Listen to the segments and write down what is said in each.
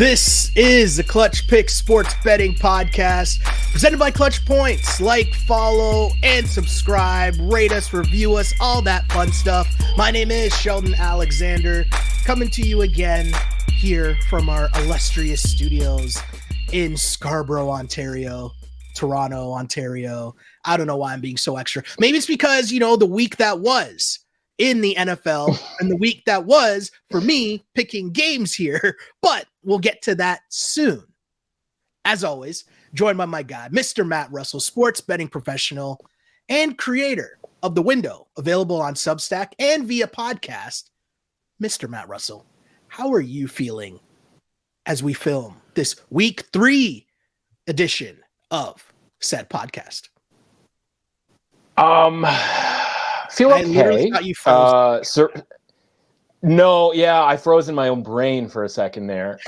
This is the Clutch Pick Sports Betting Podcast presented by ClutchPoints. Like, follow, and subscribe. Rate us, review us, all that fun stuff. My name is Sheldon Alexander, coming to you again here from our illustrious studios in Scarborough, Ontario, Toronto, Ontario. I don't know why I'm being so extra. Maybe it's because, the week that was in the NFL and the week that was for me picking games here, but we'll get to that soon. As always, joined by my guy, Mr. Matt Russell, sports betting professional and creator of The Window, available on Substack and via podcast. Mr. Matt Russell, how are you feeling as we film this week 3 edition of said podcast? Feel okay. I literally thought you froze. I froze in my own brain for a second there.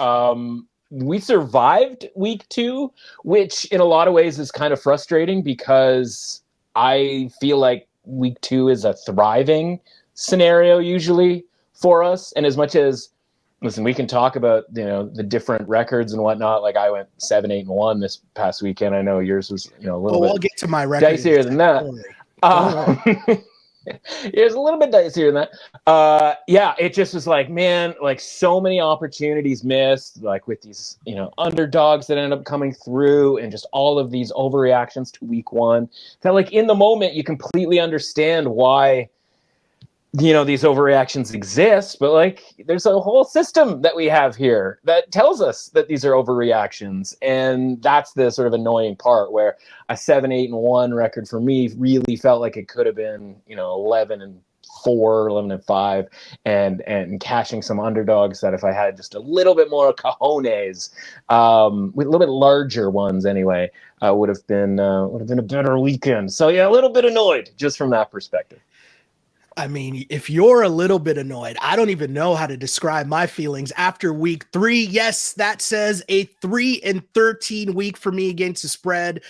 We survived week 2, which in a lot of ways is kind of frustrating because I feel like week 2 is a thriving scenario usually for us. And as much as, listen, we can talk about, the different records and whatnot. Like I went 7-8-1 this past weekend. I know yours was, a little bit I'll get to my record dicier than that. It's a little bit dicier than that. It just was like, man, like so many opportunities missed, like with these, underdogs that end up coming through and just all of these overreactions to week 1 that like in the moment you completely understand why, these overreactions exist, but like there's a whole system that we have here that tells us that these are overreactions. And that's the sort of annoying part where a 7-8-1 record for me really felt like it could have been, 11-4, 11-5, and cashing some underdogs that if I had just a little bit more cojones, with a little bit larger ones anyway, would have been a better weekend. So yeah, a little bit annoyed just from that perspective. I mean, if you're a little bit annoyed, I don't even know how to describe my feelings after week 3. Yes, that says a 3-13 week for me against the spread.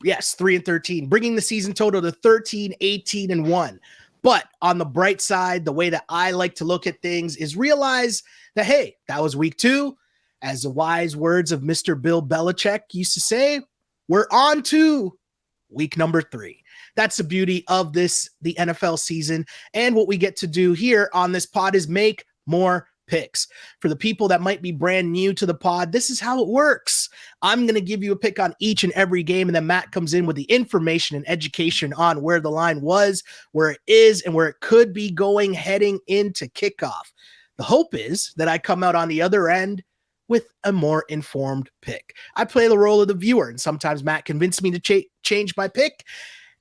Yes, 3-13, bringing the season total to 13-18-1. But on the bright side, the way that I like to look at things is realize that, hey, that was week 2. As the wise words of Mr. Bill Belichick used to say, we're on to week number 3. That's the beauty of the NFL season. And what we get to do here on this pod is make more picks. For the people that might be brand new to the pod, this is how it works. I'm going to give you a pick on each and every game, and then Matt comes in with the information and education on where the line was, where it is, and where it could be going heading into kickoff. The hope is that I come out on the other end with a more informed pick. I play the role of the viewer, and sometimes Matt convinced me to change my pick.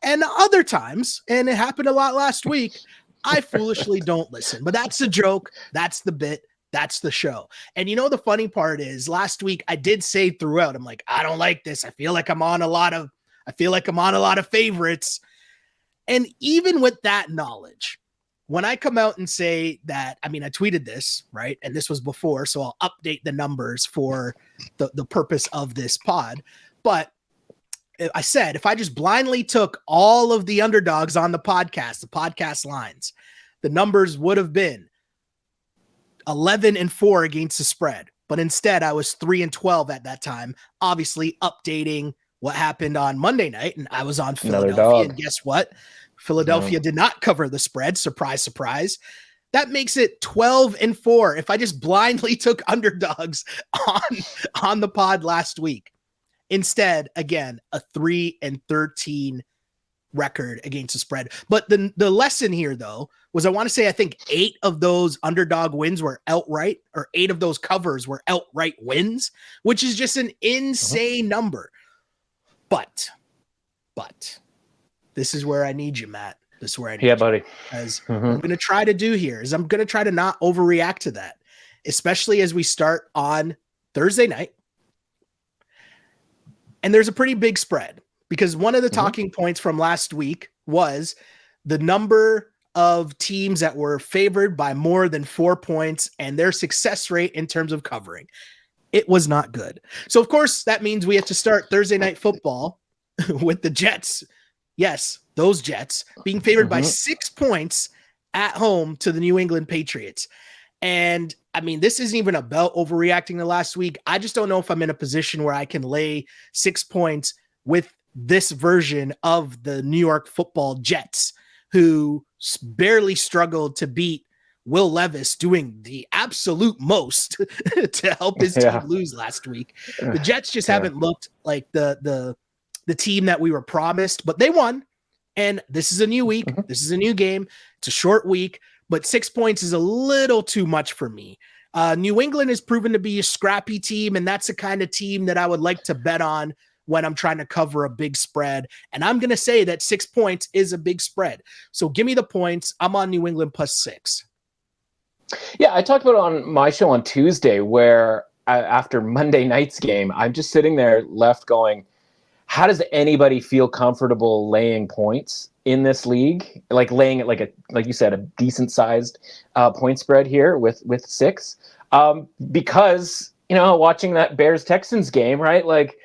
And other times, and it happened a lot last week, I foolishly don't listen. But that's the joke. That's the bit. That's the show. And the funny part is last week I did say throughout, I'm like, I don't like this. I feel like I'm on a lot of favorites. And even with that knowledge, when I come out and say that, I tweeted this, right? And this was before, so I'll update the numbers for the purpose of this pod. But I said, if I just blindly took all of the underdogs on the podcast lines, the numbers would have been 11-4 against the spread. But instead, I was 3-12 at that time, obviously updating what happened on Monday night. And I was on Philadelphia. And guess what? Philadelphia did not cover the spread. Surprise, surprise. That makes it 12-4 if I just blindly took underdogs on the pod last week. Instead, again, a 3-13 record against the spread. But the lesson here, though, was I think 8 of those underdog wins were outright, or 8 of those covers were outright wins, which is just an insane number. But this is where I need you, Matt. This is where I need you. Buddy. As what I'm going to try to do here is I'm going to try to not overreact to that, especially as we start on Thursday night. And there's a pretty big spread because one of the talking points from last week was the number of teams that were favored by more than 4 points and their success rate in terms of covering. It was not good. So, of course, that means we have to start Thursday Night Football with the Jets. Yes, those Jets being favored by 6 points at home to the New England Patriots. And I mean, this isn't even about overreacting to last week. I just don't know if I'm in a position where I can lay 6 points with this version of the New York Football Jets, who barely struggled to beat Will Levis doing the absolute most to help his team lose last week. The Jets just haven't looked like the team that we were promised, but they won. And this is a new week. This is a new game. It's a short week, but 6 points is a little too much for me. New England has proven to be a scrappy team, and that's the kind of team that I would like to bet on when I'm trying to cover a big spread. And I'm going to say that 6 points is a big spread. So give me the points. I'm on New England +6. Yeah, I talked about it on my show on Tuesday where after Monday night's game, I'm just sitting there left going, how does anybody feel comfortable laying points in this league? Like laying it like you said, a decent sized point spread here with 6. Because, watching that Bears Texans game, right? Like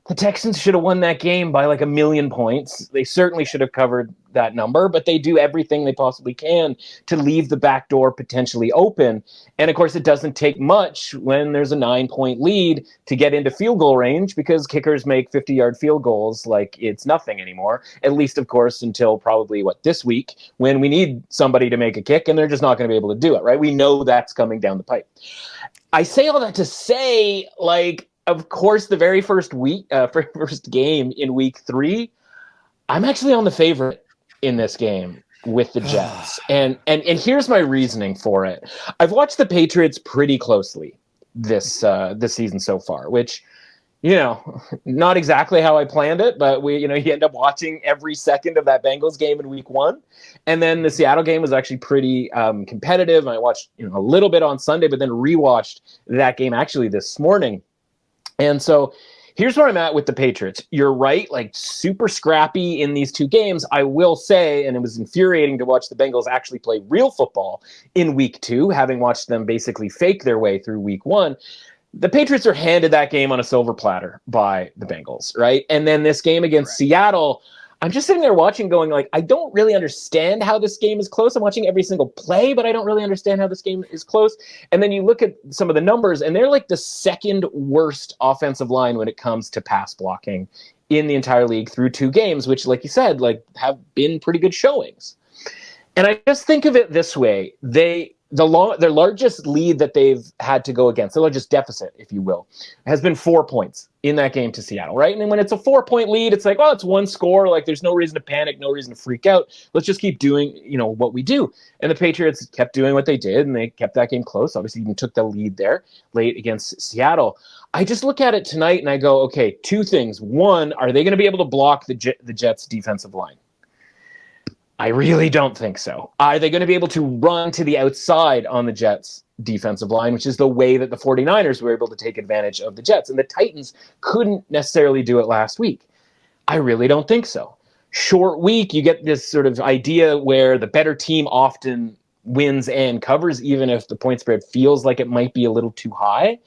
the Texans should have won that game by like 1 million points. They certainly should have covered that number, but they do everything they possibly can to leave the back door potentially open. And of course, it doesn't take much when there's a 9-point lead to get into field goal range, because kickers make 50-yard field goals like it's nothing anymore. At least, of course, until probably this week, when we need somebody to make a kick and they're just not going to be able to do it, right? We know that's coming down the pipe. I say all that to say, of course, the very first game in week 3, I'm actually on the favorite in this game with the Jets. And here's my reasoning for it. I've watched the Patriots pretty closely this season so far, which, not exactly how I planned it, but you end up watching every second of that Bengals game in week 1. And then the Seattle game was actually pretty competitive. I watched a little bit on Sunday, but then rewatched that game actually this morning. And so here's where I'm at with the Patriots. You're right, super scrappy in these 2 games. I will say, and it was infuriating to watch the Bengals actually play real football in week 2, having watched them basically fake their way through week 1. The Patriots are handed that game on a silver platter by the Bengals, right? And then this game against Seattle, I'm just sitting there watching going I don't really understand how this game is close. I'm watching every single play, but I don't really understand how this game is close. And then you look at some of the numbers, and they're the second worst offensive line when it comes to pass blocking in the entire league through 2 games, which, like you said, have been pretty good showings. And I just think of it this way. Their largest lead that they've had to go against, the largest deficit, if you will, has been 4 points in that game to Seattle, right? And then when it's a 4-point lead, it's it's 1 score. There's no reason to panic, no reason to freak out. Let's just keep doing, what we do. And the Patriots kept doing what they did, and they kept that game close. Obviously, even took the lead there late against Seattle. I just look at it tonight and I go, okay, 2 things. One, are they going to be able to block the Jets' defensive line? I really don't think so. Are they going to be able to run to the outside on the Jets' defensive line, which is the way that the 49ers were able to take advantage of the Jets? And the Titans couldn't necessarily do it last week. I really don't think so. Short week, you get this sort of idea where the better team often wins and covers, even if the point spread feels like it might be a little too high.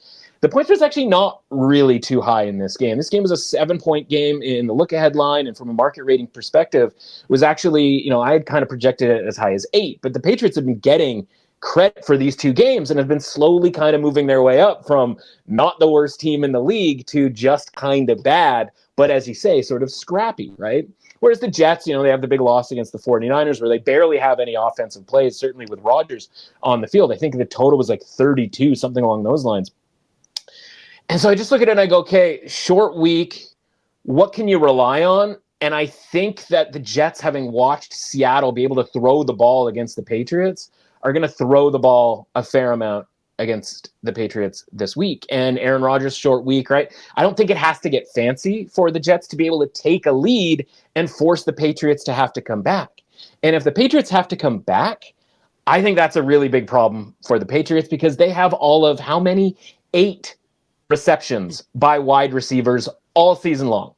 The point spread is actually not really too high in this game. This game was a 7-point game in the look-ahead line, and from a market rating perspective, was actually, I had kind of projected it as high as 8. But the Patriots have been getting credit for these 2 games and have been slowly kind of moving their way up from not the worst team in the league to just kind of bad, but as you say, sort of scrappy, right? Whereas the Jets, they have the big loss against the 49ers where they barely have any offensive plays, certainly with Rodgers on the field. I think the total was 32, something along those lines. And so I just look at it and I go, okay, short week, what can you rely on? And I think that the Jets, having watched Seattle be able to throw the ball against the Patriots, are going to throw the ball a fair amount against the Patriots this week. And Aaron Rodgers' short week, right? I don't think it has to get fancy for the Jets to be able to take a lead and force the Patriots to have to come back. And if the Patriots have to come back, I think that's a really big problem for the Patriots, because they have all of how many? 8 receptions by wide receivers all season long.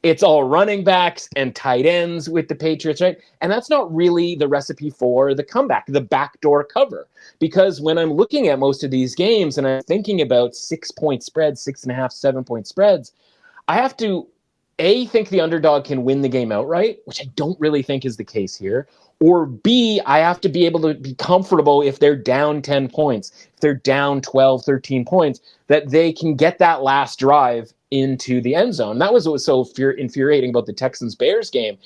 It's all running backs and tight ends with the Patriots, right? And that's not really the recipe for the comeback, the backdoor cover. Because when I'm looking at most of these games and I'm thinking about 6-point spreads, 6.5, 7-point spreads, I have to A, think the underdog can win the game outright, which I don't really think is the case here. Or B, I have to be able to be comfortable if they're down 10 points, if they're down 12, 13 points, that they can get that last drive into the end zone. That was what was so infuriating about the Texans-Bears game.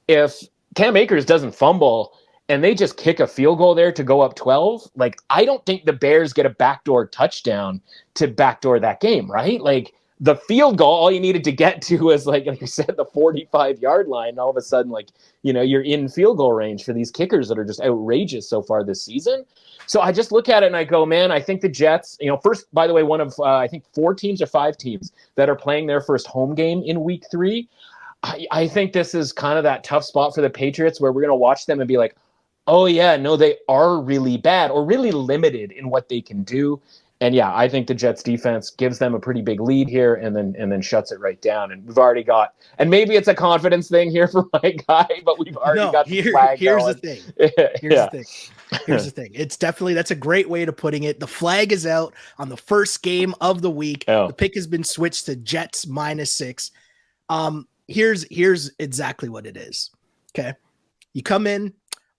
If Cam Akers doesn't fumble and they just kick a field goal there to go up 12, like, I don't think the Bears get a backdoor touchdown to backdoor that game, right? Like, the field goal, all you needed to get to was, like you said, the 45-yard line. And all of a sudden, like, you're in field goal range for these kickers that are just outrageous so far this season. So I just look at it and I go, man, I think the Jets, first, by the way, one of, I think 4 teams or 5 teams that are playing their first home game in week 3. I think this is kind of that tough spot for the Patriots where we're going to watch them and be like, oh yeah, no, they are really bad or really limited in what they can do. And yeah, I think the Jets defense gives them a pretty big lead here and then shuts it right down. And we've already got, and maybe it's a confidence thing here for my guy, but we've already got the flag here's going. the thing. Here's the thing. It's definitely, that's a great way of putting it. The flag is out on the first game of the week. Oh. The pick has been switched to Jets -6. Here's exactly what it is. Okay. You come in,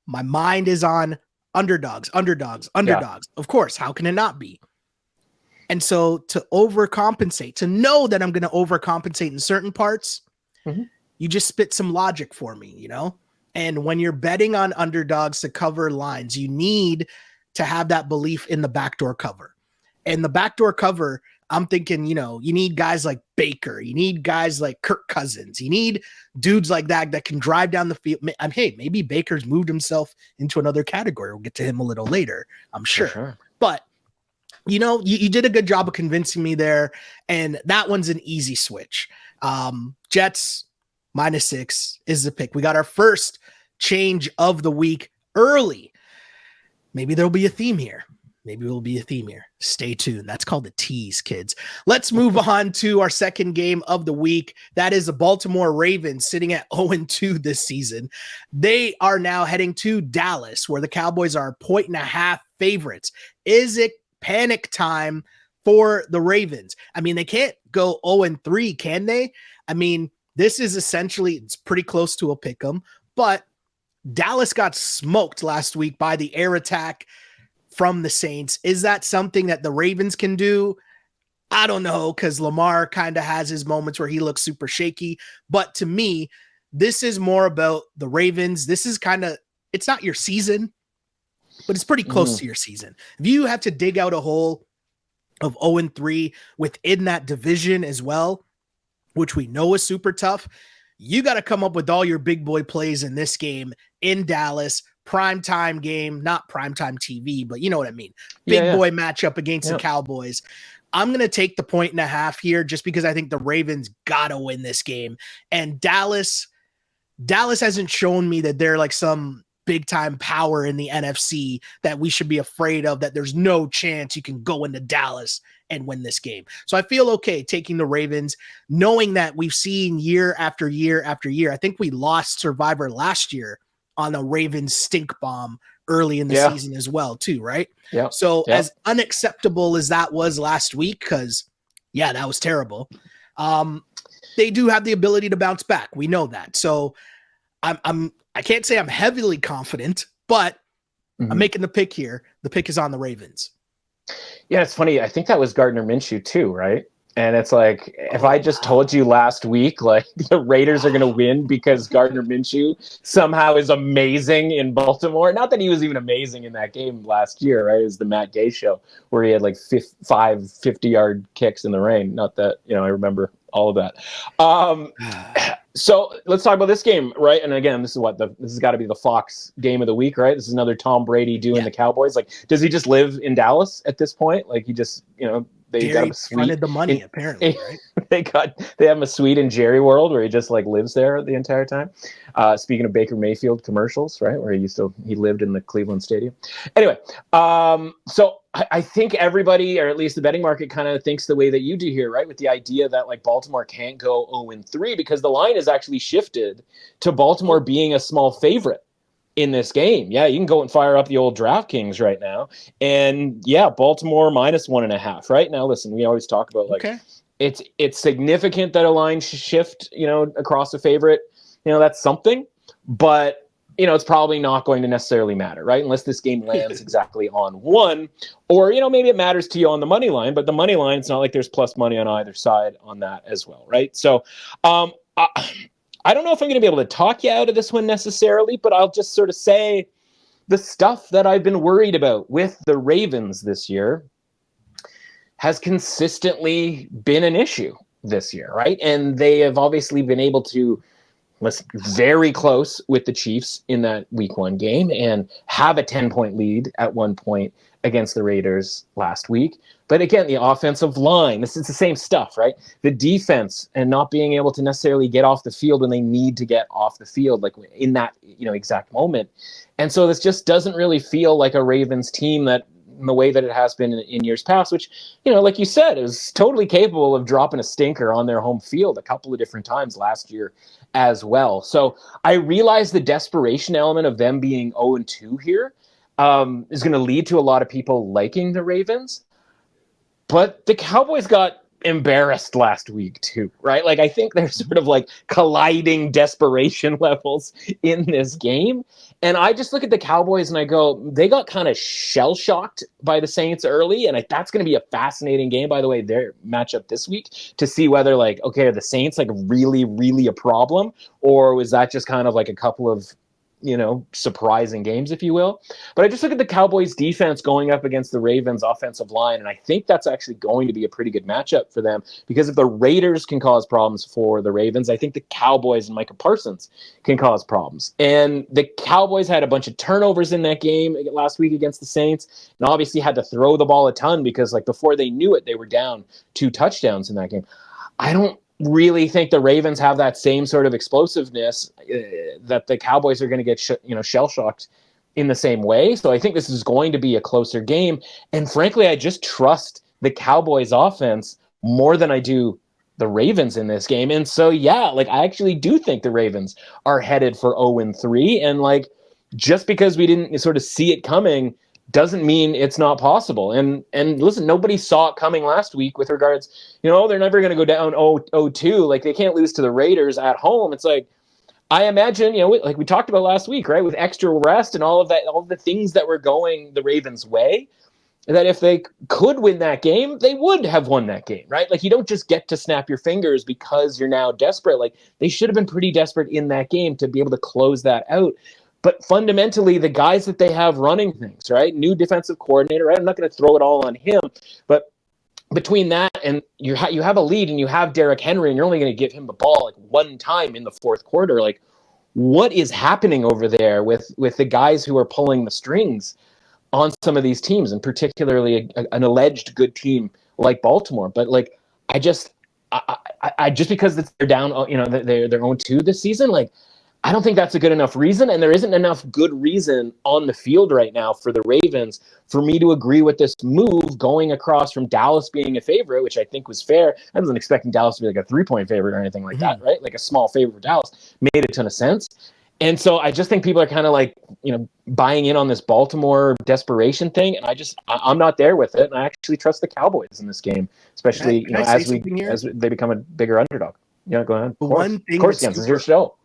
my mind is on underdogs. Yeah. Of course, how can it not be? And so to overcompensate, to know that I'm going to overcompensate in certain parts, you just spit some logic for me, And when you're betting on underdogs to cover lines, you need to have that belief in the backdoor cover. And the backdoor cover, I'm thinking, you need guys like Baker. You need guys like Kirk Cousins. You need dudes like that can drive down the field. Hey, maybe Baker's moved himself into another category. We'll get to him a little later, I'm sure. But you did a good job of convincing me there, and that one's an easy switch. Jets -6 is the pick. We got our first change of the week early. Maybe there'll be a theme here. Stay tuned. That's called the tease, kids. Let's move on to our second game of the week. That is the Baltimore Ravens sitting at 0-2 this season. They are now heading to Dallas, where the Cowboys are 1.5 favorites. Is it panic time for the Ravens? I mean, they can't go 0-3, can they? I mean, this is essentially, it's pretty close to a pick 'em, but Dallas got smoked last week by the air attack from the Saints. Is that something that the Ravens can do? I don't know, because Lamar kind of has his moments where he looks super shaky. But to me, this is more about the Ravens. This is it's not your season, but it's pretty close to your season. If you have to dig out a hole of 0-3 within that division as well, which we know is super tough, you got to come up with all your big boy plays in this game in Dallas. Primetime game, not primetime TV, but you know what I mean. Big boy matchup against the Cowboys. I'm going to take the 1.5 here just because I think the Ravens got to win this game. And Dallas hasn't shown me that they're like some big time power in the NFC that we should be afraid of, that there's no chance you can go into Dallas and win this game. So I feel okay taking the Ravens, knowing that we've seen year after year after year. I think we lost Survivor last year on a Ravens stink bomb early in the season as well, too, right? Yeah. So as unacceptable as that was last week, because that was terrible. They do have the ability to bounce back. We know that. So I can't say I'm heavily confident, but I'm making the pick here. The pick is on the Ravens. Yeah, it's funny. I think that was Gardner Minshew too, right? And it's like, if I just told you last week, like, the Raiders are going to win because Gardner Minshew somehow is amazing in Baltimore. Not that he was even amazing in that game last year, right? It was the Matt Gay show where he had like 5 50-yard kicks in the rain. Not that, I remember all of that. So let's talk about this game, right? And again, this has got to be the Fox game of the week, right? This is another Tom Brady doing the Cowboys. Like, does he just live in Dallas at this point? Like, he just, they got him a suite. Fronted the money, apparently, right? They have him a suite in Jerry World where he just like lives there the entire time. Speaking of Baker Mayfield commercials, right, where he lived in the Cleveland Stadium. Anyway, so I think everybody, or at least the betting market, kind of thinks the way that you do here, right? With the idea that like Baltimore can't go 0-3 because the line is actually shifted to Baltimore being a small favorite in this game. Yeah, you can go and fire up the old DraftKings right now. And Baltimore -1.5, right? Now, listen, we always talk about like it's significant that a line shift, across a favorite, that's something, but it's probably not going to necessarily matter, right? Unless this game lands exactly on one, or, maybe it matters to you on the money line, but the money line, it's not like there's plus money on either side on that as well, right? So I don't know if I'm going to be able to talk you out of this one necessarily, but I'll just sort of say the stuff that I've been worried about with the Ravens this year has consistently been an issue this year, right? And they have obviously been able to very close with the Chiefs in that week 1 game and have a 10-point lead at one point against the Raiders last week. But again, the offensive line, this is the same stuff, right? The defense and not being able to necessarily get off the field when they need to get off the field, like in that, exact moment. And so this just doesn't really feel like a Ravens team that, in the way that it has been in years past, which, like you said, is totally capable of dropping a stinker on their home field a couple of different times last year as well. So I realize the desperation element of them being 0-2 here is going to lead to a lot of people liking the Ravens. But the Cowboys got embarrassed last week too, right? Like, I think there's sort of like colliding desperation levels in this game. And I just look at the Cowboys and I go, they got kind of shell-shocked by the Saints early. And that's going to be a fascinating game, by the way, their matchup this week, to see whether, like, okay, are the Saints like really, really a problem? Or was that just kind of like a couple of, surprising games, if you will. But I just look at the Cowboys defense going up against the Ravens offensive line, and I think that's actually going to be a pretty good matchup for them, because if the Raiders can cause problems for the Ravens, I think the Cowboys and Micah Parsons can cause problems. And the Cowboys had a bunch of turnovers in that game last week against the Saints, and obviously had to throw the ball a ton because, like, before they knew it, they were down 2 touchdowns in that game. I don't really think the Ravens have that same sort of explosiveness that the Cowboys are going to get shell-shocked in the same way. So I think this is going to be a closer game. And frankly, I just trust the Cowboys offense more than I do the Ravens in this game. And so, yeah, like, I actually do think the Ravens are headed for 0-3. And, like, just because we didn't sort of see it coming doesn't mean it's not possible. And listen, nobody saw it coming last week with regards, they're never going to go down 0-2. Like, they can't lose to the Raiders at home. It's like, I imagine, like we talked about last week, right, with extra rest and all of that, all of the things that were going the Ravens' way, that if they could win that game, they would have won that game, right? Like, you don't just get to snap your fingers because you're now desperate. Like, they should have been pretty desperate in that game to be able to close that out. But fundamentally, the guys that they have running things, right? New defensive coordinator, right? I'm not going to throw it all on him, but between that and you have a lead and you have Derrick Henry and you're only going to give him the ball like one time in the fourth quarter, like, what is happening over there with the guys who are pulling the strings on some of these teams, and particularly an alleged good team like Baltimore? But, like, I just because they're down, they're 0-2 this season, like, I don't think that's a good enough reason, and there isn't enough good reason on the field right now for the Ravens for me to agree with this move going across from Dallas being a favorite, which I think was fair. I wasn't expecting Dallas to be like a 3-point favorite or anything like that, right? Like, a small favorite for Dallas made a ton of sense. And so I just think people are kind of like, buying in on this Baltimore desperation thing, and I'm not there with it, and I actually trust the Cowboys in this game, especially as they become a bigger underdog. Yeah, go ahead. Of course, Jens, it's your show.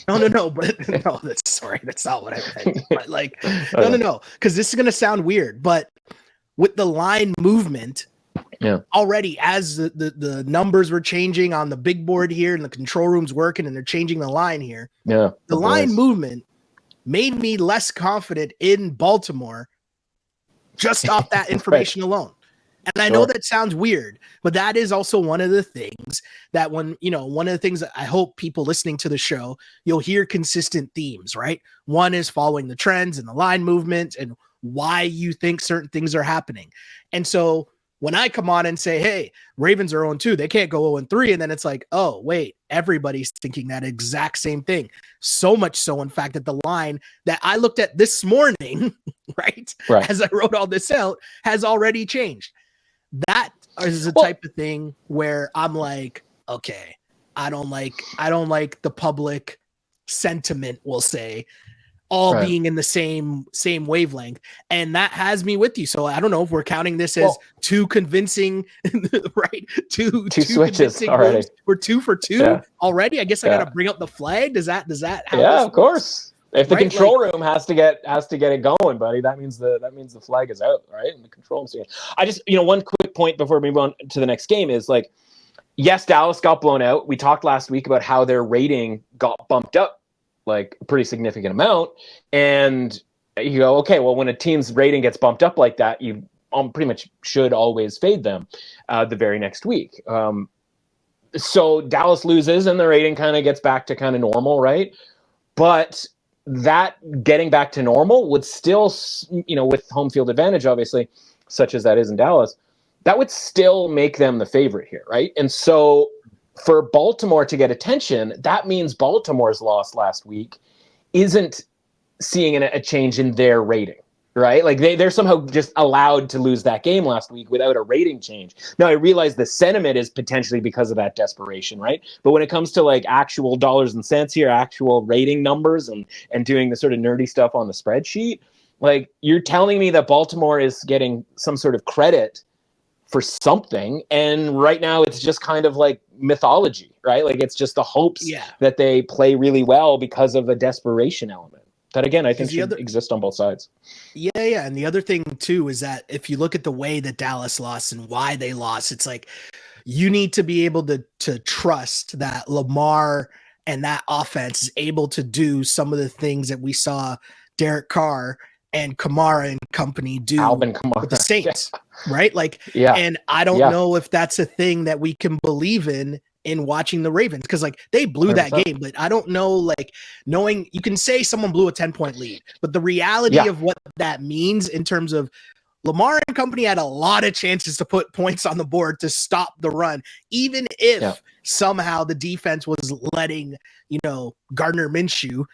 No, but no, that's not what I meant. But, like, no, because this is gonna sound weird, but with the line movement, already as the numbers were changing on the big board here and the control room's working and they're changing the line here, the line movement made me less confident in Baltimore just off that information alone. And I know that sounds weird, but that is also one of the things that one of the things that I hope people listening to the show, you'll hear consistent themes, right? One is following the trends and the line movement and why you think certain things are happening. And so when I come on and say, hey, Ravens are 0-2, they can't go 0-3. And then it's like, oh, wait, everybody's thinking that exact same thing. So much so, in fact, that the line that I looked at this morning, right, as I wrote all this out, has already changed. That is the type of thing where I'm like, okay, I don't like the public sentiment, we'll say, all being in the same wavelength. And that has me with you. So I don't know if we're counting this as two convincing, right? Two switches already. Moves. We're 2 for 2 already. I guess I got to bring up the flag. Does that how yeah, this of course. If the right? control room has to get it going, buddy, that means the flag is out, right? And the control room. I just, one quick point before we move on to the next game is like, yes, Dallas got blown out. We talked last week about how their rating got bumped up like a pretty significant amount. And you go, okay, well, when a team's rating gets bumped up like that, you pretty much should always fade them the very next week. So Dallas loses and the rating kind of gets back to kind of normal, right? But that getting back to normal would still, with home field advantage, obviously, such as that is in Dallas, that would still make them the favorite here, right? And so for Baltimore to get attention, that means Baltimore's loss last week isn't seeing a change in their rating, right? Like they're somehow just allowed to lose that game last week without a rating change. Now, I realize the sentiment is potentially because of that desperation, right? But when it comes to like actual dollars and cents here, actual rating numbers and doing the sort of nerdy stuff on the spreadsheet, like you're telling me that Baltimore is getting some sort of credit for something, and right now it's just kind of like mythology, right? Like it's just the hopes that they play really well because of a desperation element that, again, I think should exist on both sides. Yeah. And the other thing too is that if you look at the way that Dallas lost and why they lost, it's like you need to be able to trust that Lamar and that offense is able to do some of the things that we saw Derek Carr and Kamara and company do Alvin Kamara with the Saints, right? Like, and I don't know if that's a thing that we can believe in watching the Ravens, because like they blew 100%. That game, but I don't know, like knowing you can say someone blew a 10-point lead, but the reality of what that means in terms of Lamar and company had a lot of chances to put points on the board to stop the run, even if somehow the defense was letting, Gardner Minshew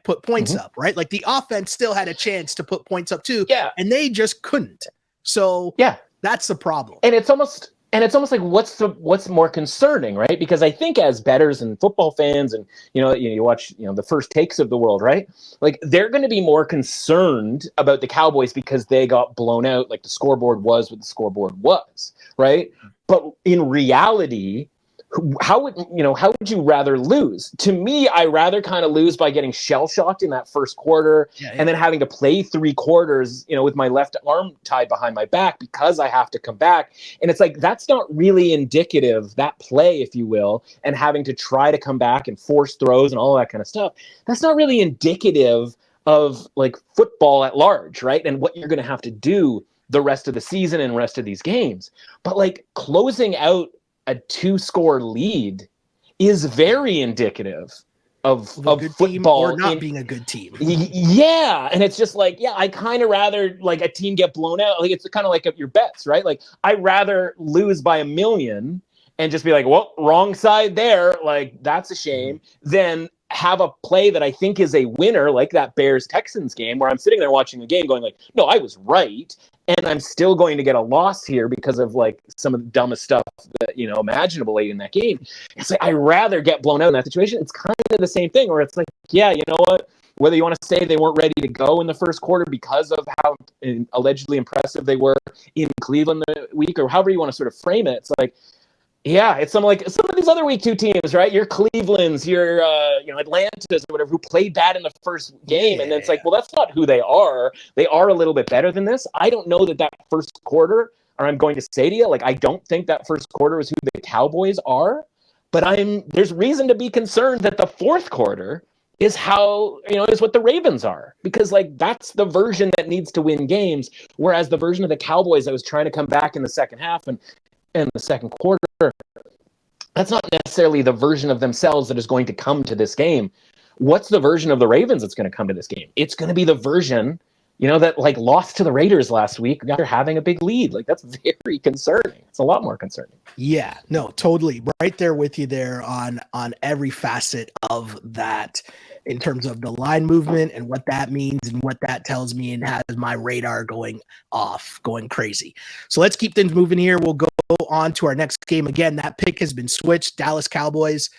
put points up, right? Like the offense still had a chance to put points up too, and they just couldn't. So that's the problem. And it's almost like what's more concerning, right? Because I think as bettors and football fans, and you watch the First Takes of the world, right? Like they're going to be more concerned about the Cowboys because they got blown out. Like the scoreboard was what the scoreboard was, right? But in reality, how would you rather lose? To me, I rather kind of lose by getting shell shocked in that first quarter and then having to play 3 quarters, with my left arm tied behind my back because I have to come back. And it's like, that's not really indicative, that play, if you will, and having to try to come back and force throws and all that kind of stuff. That's not really indicative of like football at large, right? And what you're going to have to do the rest of the season and rest of these games. But like closing out a 2-score lead is very indicative of football or not being a good team. Yeah. And it's just like, I kind of rather like a team get blown out. Like it's kind of like your bets, right? Like I'd rather lose by 1 million and just be like, well, wrong side there. Like that's a shame. Than have a play that I think is a winner, like that Bears-Texans game, where I'm sitting there watching the game going like, no, I was right. And I'm still going to get a loss here because of like some of the dumbest stuff that, imaginable late in that game. It's like, I'd rather get blown out in that situation. It's kind of the same thing where it's like, you know what, whether you want to say they weren't ready to go in the first quarter because of how allegedly impressive they were in Cleveland the week, or however you want to sort of frame it. It's like, it's some of these other week 2 teams, right? Your Clevelands, your Atlantas or whatever, who played bad in the first game, and then it's like, well, that's not who they are. They are a little bit better than this. I don't know that first quarter, or I'm going to say to you, like, I don't think that first quarter is who the Cowboys are, but there's reason to be concerned that the fourth quarter is how, is what the Ravens are, because like that's the version that needs to win games, whereas the version of the Cowboys that was trying to come back in the second half and the second quarter, that's not necessarily the version of themselves that is going to come to this game. What's the version of the Ravens that's going to come to this game? It's going to be the version, that like lost to the Raiders last week after having a big lead. Like that's very concerning. It's a lot more concerning. Yeah, no, totally. Right there with you there on every facet of that in terms of the line movement and what that means and what that tells me, and has my radar going off, going crazy. So let's keep things moving here. We'll go on to our next game. Again, that pick has been switched. Dallas Cowboys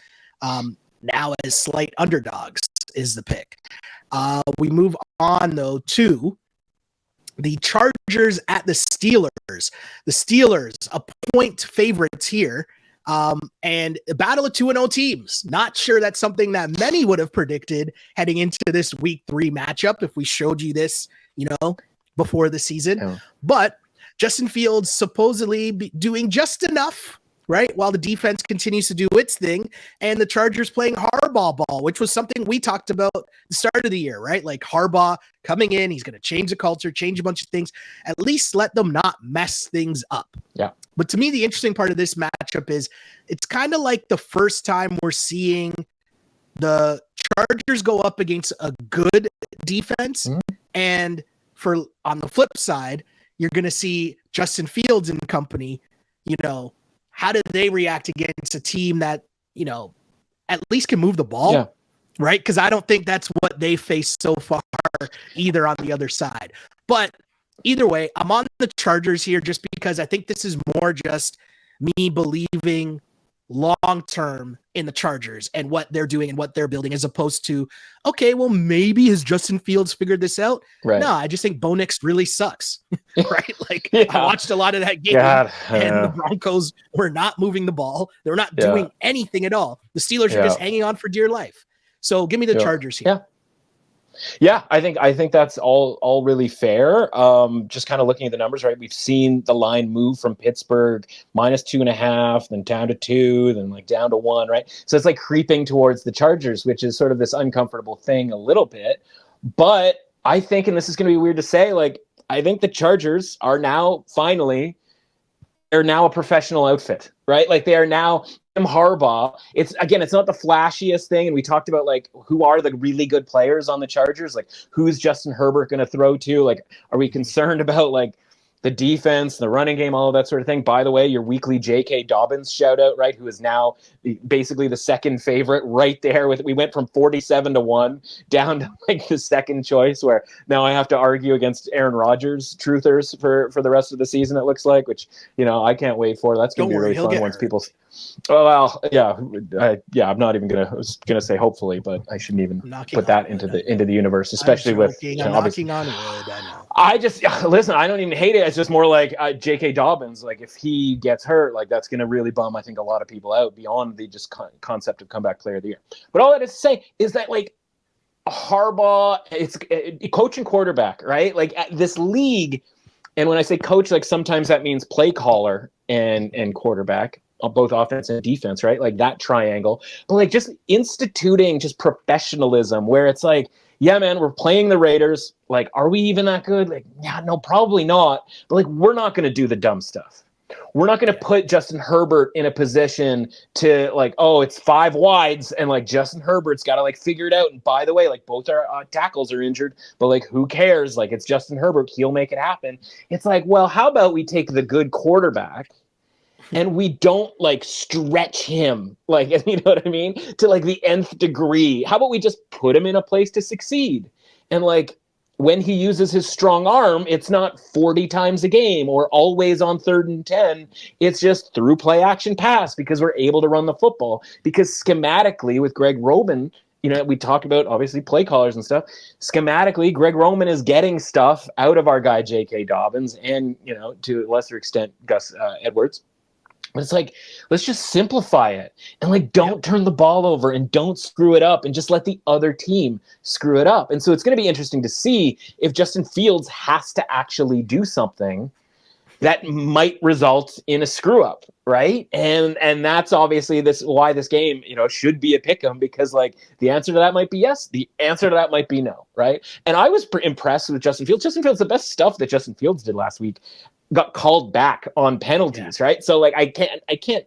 now as slight underdogs is the pick. We move on, though, to the Chargers at the Steelers. The Steelers, a point favorites here. And a battle of 2-0 teams. Not sure that's something that many would have predicted heading into this week 3 matchup if we showed you this, before the season. Yeah. But Justin Fields supposedly doing just enough, right? While the defense continues to do its thing, and the Chargers playing hardball ball, which was something we talked about the start of the year, right? Like Harbaugh coming in, he's going to change the culture, change a bunch of things, at least let them not mess things up. Yeah. But to me, the interesting part of this matchup is it's kind of like the first time we're seeing the Chargers go up against a good defense. And on the flip side, you're going to see Justin Fields and company, how do they react against a team that, at least can move the ball? Yeah. Right? Because I don't think that's what they faced so far either on the other side. But either way, I'm on the Chargers here just because I think this is more just me believing long-term in the Chargers and what they're doing and what they're building, as opposed to, okay, well, maybe has Justin Fields figured this out? Right. No, I just think Bo Nix really sucks, right? Like, I watched a lot of that game, and the Broncos were not moving the ball. They were not doing anything at all. The Steelers are just hanging on for dear life. So give me the Chargers here. Yeah, I think that's all really fair. Just kind of looking at the numbers, right? We've seen the line move from Pittsburgh -2.5, then down to 2, then like down to 1, right? So it's like creeping towards the Chargers, which is sort of this uncomfortable thing a little bit. But I think, and this is going to be weird to say, like, I think the Chargers are now they're now a professional outfit, right? Like, they are now Harbaugh. It's not the flashiest thing. And we talked about, like, who are the really good players on the Chargers? Like, who's Justin Herbert going to throw to? Like, are we concerned about, like, the defense, the running game, all of that sort of thing? By the way, your weekly J.K. Dobbins shout out, right? Who is now basically the second favorite right there. We went from 47-1 down to like the second choice, where now I have to argue against Aaron Rodgers truthers for the rest of the season, it looks like, which, I can't wait for. That's going to be really fun once people. Oh, well, I'm not even gonna say hopefully, but I shouldn't even put that into the universe, especially with knocking on wood. I know. I just listen. I don't even hate it. It's just more like J.K. Dobbins. Like, if he gets hurt, like, that's gonna really bum, I think, a lot of people out beyond the just concept of comeback player of the year. But all that is to say is that, like, Harbaugh, it's coach and quarterback, right? Like, at this league, and when I say coach, like, sometimes that means play caller and quarterback, both offense and defense, right? Like, that triangle. But, like, just instituting just professionalism, where it's like, yeah, man, we're playing the Raiders. Like, are we even that good? Like, yeah, no, probably not. But, like, we're not going to do the dumb stuff. We're not going to put Justin Herbert in a position to, like, oh, it's 5 wides, and, like, Justin Herbert's got to, like, figure it out. And by the way, like, both our tackles are injured, but, like, who cares? Like, it's Justin Herbert. He'll make it happen. It's like, well, how about we take the good quarterback and we don't, like, stretch him, like, you know what I mean, to, like, the nth degree? How about we just put him in a place to succeed? And, like, when he uses his strong arm, it's not 40 times a game or always on 3rd and 10. It's just through play action pass, because we're able to run the football. Because schematically, with Greg Roman, we talk about, obviously, play callers and stuff. Schematically, Greg Roman is getting stuff out of our guy J.K. Dobbins and, to a lesser extent, Gus Edwards. But it's like, let's just simplify it, and, like, don't turn the ball over and don't screw it up, and just let the other team screw it up. And so it's going to be interesting to see if Justin Fields has to actually do something that might result in a screw up, right? And that's obviously why this game, should be a pick'em, because, like, the answer to that might be yes, the answer to that might be no, right? And I was impressed with Justin Fields. Justin Fields, the best stuff that Justin Fields did last week got called back on penalties, right? So, like, I can't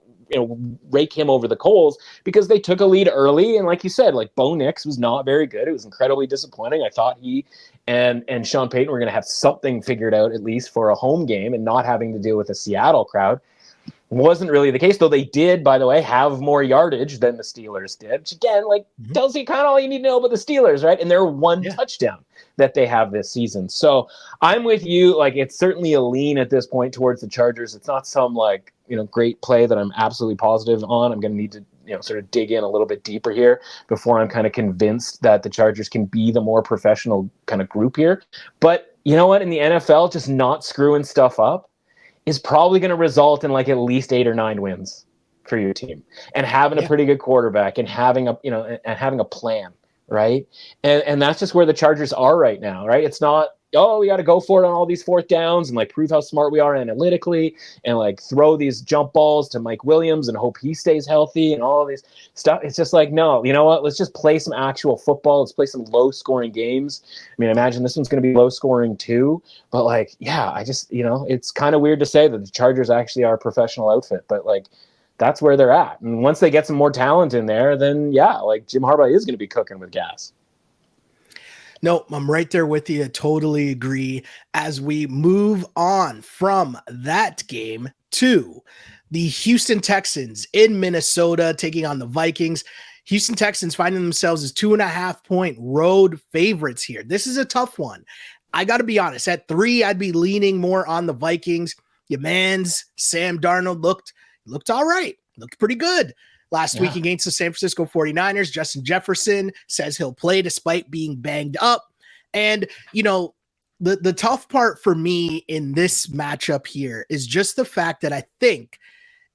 rake him over the coals, because they took a lead early, and, like you said, like, Bo Nix was not very good. It was incredibly disappointing. I thought he and Sean Payton were going to have something figured out, at least for a home game, and not having to deal with a Seattle crowd. Wasn't really the case, though. They did, by the way, have more yardage than the Steelers did, which, again, like, tells you kind of all you need to know about the Steelers, right? And they're one touchdown that they have this season. So I'm with you. Like, it's certainly a lean at this point towards the Chargers. It's not some, like, great play that I'm absolutely positive on. I'm going to need to, sort of dig in a little bit deeper here before I'm kind of convinced that the Chargers can be the more professional kind of group here. But you know what? In the NFL, just not screwing stuff up is probably going to result in like at least 8 or 9 wins for your team, and having a pretty good quarterback, and having a plan, right? And that's just where the Chargers are right now, right? It's not, we got to go for it on all these fourth downs and like prove how smart we are analytically, and like throw these jump balls to Mike Williams and hope he stays healthy and all of these stuff. It's just like, no, you know what? Let's just play some actual football. Let's play some low scoring games. I mean, I imagine this one's going to be low scoring too, but like, yeah, I just, it's kind of weird to say that the Chargers actually are a professional outfit, but like, that's where they're at. And once they get some more talent in there, then yeah, like Jim Harbaugh is going to be cooking with gas. No, I'm right there with you. Totally agree. As we move on from that game to the Houston Texans in Minnesota taking on the Vikings. Houston Texans finding themselves as 2.5-point road favorites here. This is a tough one. I got to be honest. At 3, I'd be leaning more on the Vikings. Your man's Sam Darnold looked all right. Looked pretty good last week against the San Francisco 49ers. Justin Jefferson says he'll play despite being banged up. And, the tough part for me in this matchup here is just the fact that I think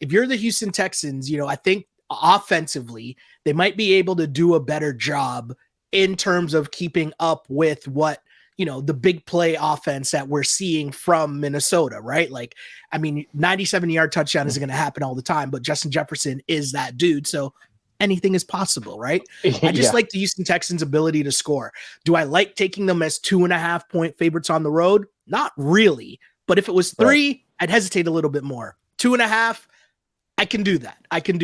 if you're the Houston Texans, I think offensively, they might be able to do a better job in terms of keeping up with what, the big play offense that we're seeing from Minnesota, right? Like, I mean, 97-yard touchdown isn't going to happen all the time, but Justin Jefferson is that dude. So anything is possible, right? I just like the Houston Texans' ability to score. Do I like taking them as 2.5-point favorites on the road? Not really. But if it was 3, I'd hesitate a little bit more. 2.5, I can do that. I can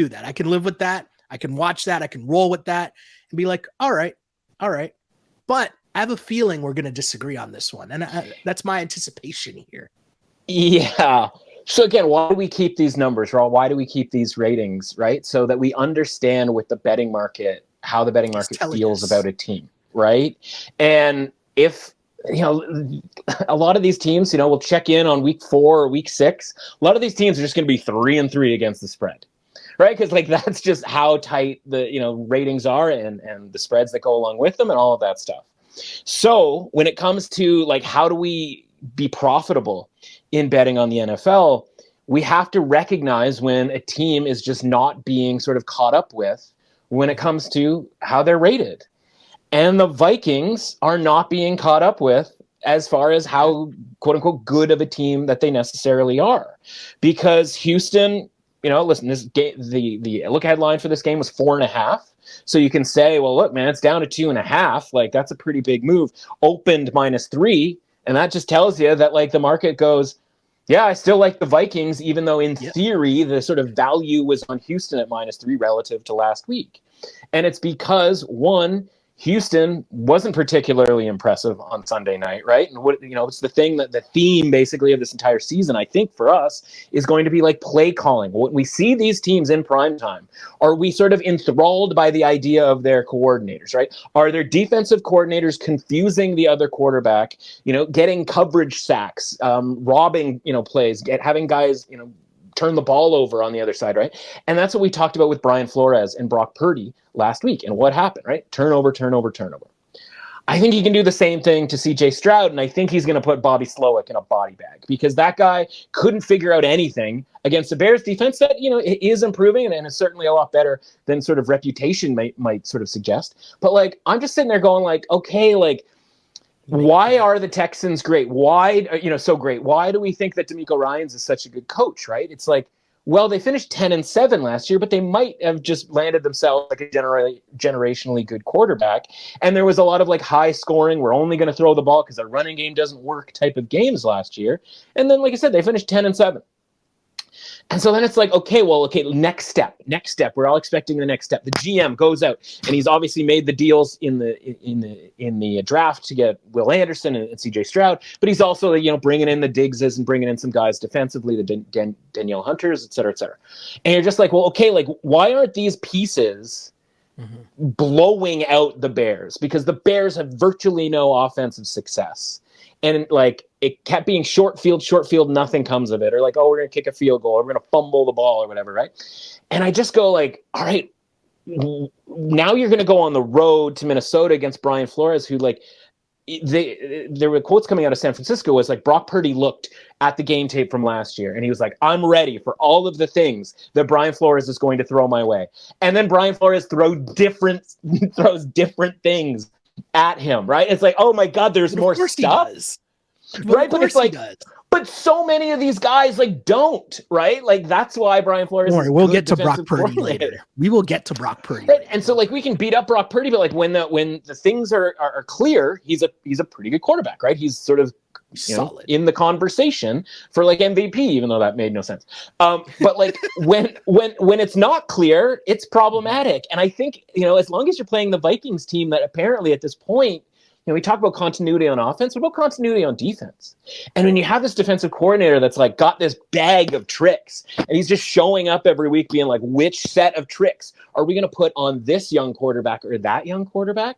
live with that. I can watch that. I can roll with that and be like, all right. But I have a feeling we're going to disagree on this one. And that's my anticipation here. Yeah. So again, why do we keep these numbers, Raul? Why do we keep these ratings, right? So that we understand with the betting market, how the betting market feels about a team, right? And if, a lot of these teams, will check in on week 4 or week 6. A lot of these teams are just going to be 3-3 against the spread, right? Because like that's just how tight the ratings are, and the spreads that go along with them and all of that stuff. So when it comes to like how do we be profitable in betting on the NFL, we have to recognize when a team is just not being sort of caught up with when it comes to how they're rated. And the Vikings are not being caught up with as far as how, quote unquote, good of a team that they necessarily are. Because Houston, listen, this game, the look ahead line for this game was 4.5. So you can say, well, look, man, it's down to 2.5. Like that's a pretty big move. Opened -3. And that just tells you that like the market goes, yeah, I still like the Vikings, even though in theory, the sort of value was on Houston at -3 relative to last week. And it's because, one, Houston wasn't particularly impressive on Sunday night, right? And it's the thing that the theme basically of this entire season, I think for us, is going to be like play calling. When we see these teams in prime time, are we sort of enthralled by the idea of their coordinators, right? Are their defensive coordinators confusing the other quarterback, getting coverage sacks, robbing, plays, having guys, turn the ball over on the other side, right? And that's what we talked about with Brian Flores and Brock Purdy last week. And what happened, right? Turnover. I think he can do the same thing to CJ Stroud, and I think he's going to put Bobby Slowick in a body bag because that guy couldn't figure out anything against the Bears defense that, is improving and is certainly a lot better than sort of reputation might sort of suggest. But like, I'm just sitting there going like, okay, like, why are the Texans great? Why, so great? Why do we think that DeMeco Ryans is such a good coach, right? It's like, well, they finished 10-7 last year, but they might have just landed themselves like a generationally good quarterback. And there was a lot of like high scoring, we're only going to throw the ball because our running game doesn't work type of games last year. And then, like I said, they finished 10-7. And so then it's like, okay, next step. We're all expecting the next step. The GM goes out, and he's obviously made the deals in the draft to get Will Anderson and CJ Stroud, but he's also bringing in the Diggses and bringing in some guys defensively, the Danielle Hunters, et cetera, et cetera. And you're just like, well, okay, like why aren't these pieces blowing out the Bears? Because the Bears have virtually no offensive success. And like it kept being short field, nothing comes of it. Or like, oh, we're going to kick a field goal, or we're going to fumble the ball or whatever, right? And I just go like, all right, now you're going to go on the road to Minnesota against Brian Flores, who like there were quotes coming out of San Francisco was like Brock Purdy looked at the game tape from last year and he was like, I'm ready for all of the things that Brian Flores is going to throw my way. And then Brian Flores throws different things at him, right? It's like, oh my God, there's more stuff. Right? But it's like, but so many of these guys like don't, right? Like that's why Brian Flores. We'll get to Brock Purdy later. We will get to Brock Purdy. Right. And so like we can beat up Brock Purdy, but like when the things are clear, he's a pretty good quarterback, right? He's sort of solid in the conversation for like MVP, even though that made no sense. But like when it's not clear, it's problematic. And I think, as long as you're playing the Vikings team that apparently at this point, we talk about continuity on offense. What about continuity on defense? And when you have this defensive coordinator that's like got this bag of tricks and he's just showing up every week being like, which set of tricks are we going to put on this young quarterback or that young quarterback?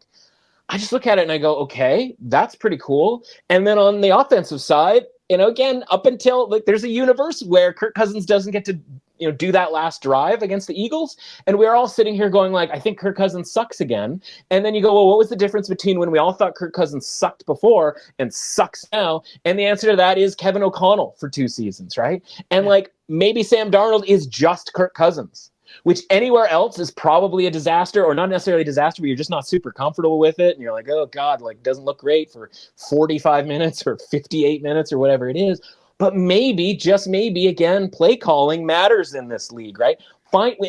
I just look at it and I go, okay, that's pretty cool. And then on the offensive side, again, up until like there's a universe where Kirk Cousins doesn't get to do that last drive against the Eagles. And we're all sitting here going like, I think Kirk Cousins sucks again. And then you go, well, what was the difference between when we all thought Kirk Cousins sucked before and sucks now? And the answer to that is Kevin O'Connell for 2 seasons, right? And like maybe Sam Darnold is just Kirk Cousins, which anywhere else is probably a disaster, or not necessarily a disaster, but you're just not super comfortable with it. And you're like, oh God, like doesn't look great for 45 minutes or 58 minutes or whatever it is. But maybe, just maybe, again, play calling matters in this league, right?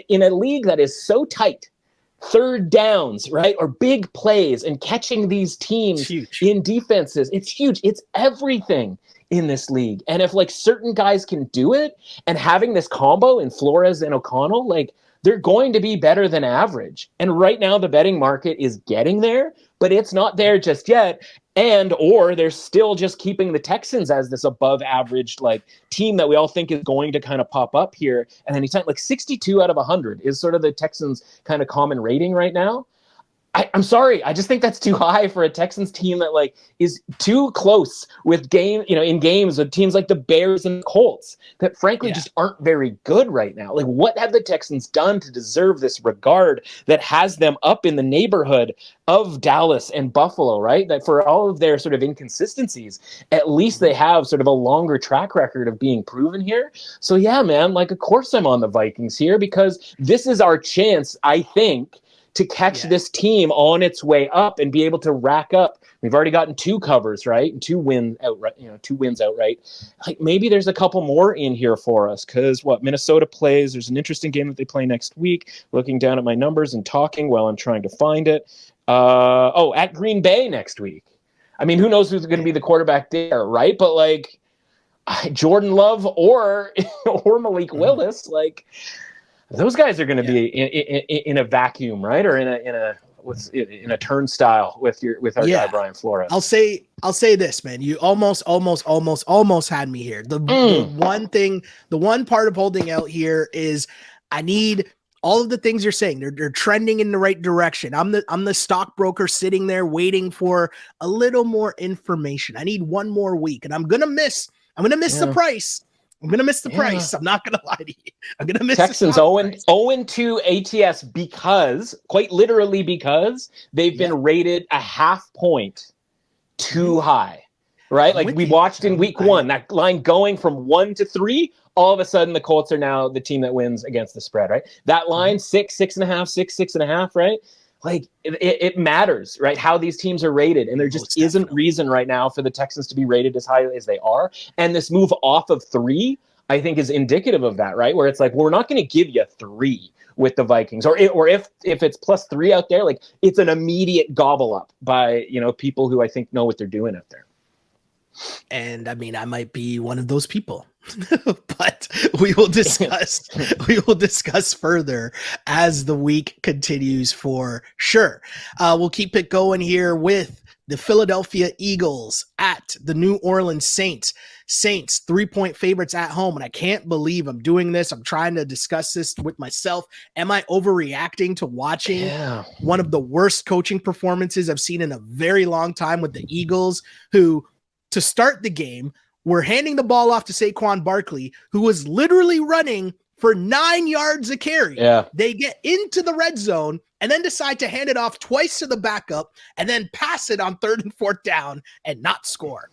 In a league that is so tight, third downs, right, or big plays and catching these teams in defenses, it's huge. It's everything in this league. And if like certain guys can do it, and having this combo in Flores and O'Connell, like they're going to be better than average. And right now the betting market is getting there, but it's not there just yet. Or they're still just keeping the Texans as this above average like team that we all think is going to kind of pop up here at any time. Like 62 out of 100 is sort of the Texans kind of common rating right now. I'm sorry. I just think that's too high for a Texans team that like is too close with in games with teams like the Bears and the Colts that frankly just aren't very good right now. Like what have the Texans done to deserve this regard that has them up in the neighborhood of Dallas and Buffalo, right? That for all of their sort of inconsistencies, at least they have sort of a longer track record of being proven here. So yeah, man, like of course I'm on the Vikings here because this is our chance, I think, to catch this team on its way up and be able to rack up. We've already gotten 2 covers, right? And 2 wins outright. Like maybe there's a couple more in here for us because Minnesota plays. There's an interesting game that they play next week. Looking down at my numbers and talking while I'm trying to find it. At Green Bay next week. I mean, who knows who's going to be the quarterback there, right? But like Jordan Love or Malik Willis, like. Those guys are going to be in a vacuum, right? Or in a turnstile with our guy Brian Flores. I'll say this, man. You almost had me here. The one part of holding out here is I need all of the things you're saying. They're trending in the right direction. I'm the stockbroker sitting there waiting for a little more information. I need one more week, and I'm gonna miss the price. I'm going to miss the price. I'm not going to lie to you. I'm going to miss Texans 0-2 ATS because, quite literally because, they've been rated a half point too high, right? Like we watched in week 1, that line going from 1 to 3, all of a sudden the Colts are now the team that wins against the spread, right? That line, 6, 6.5, 6.5, right? Like it matters, right? How these teams are rated. And there just isn't reason right now for the Texans to be rated as high as they are. And this move off of 3, I think is indicative of that, right? Where it's like, well, we're not going to give you 3 with the Vikings, or if it's +3 out there, like it's an immediate gobble up by, people who I think know what they're doing out there. And I mean, I might be one of those people, but we will discuss further as the week continues for sure. We'll keep it going here with the Philadelphia Eagles at the New Orleans Saints. Saints 3-point favorites at home. And I can't believe I'm doing this. I'm trying to discuss this with myself. Am I overreacting to watching one of the worst coaching performances I've seen in a very long time with the Eagles, who to start the game, we're handing the ball off to Saquon Barkley, who was literally running for 9 yards a carry. Yeah. They get into the red zone and then decide to hand it off twice to the backup and then pass it on 3rd and 4th down and not score.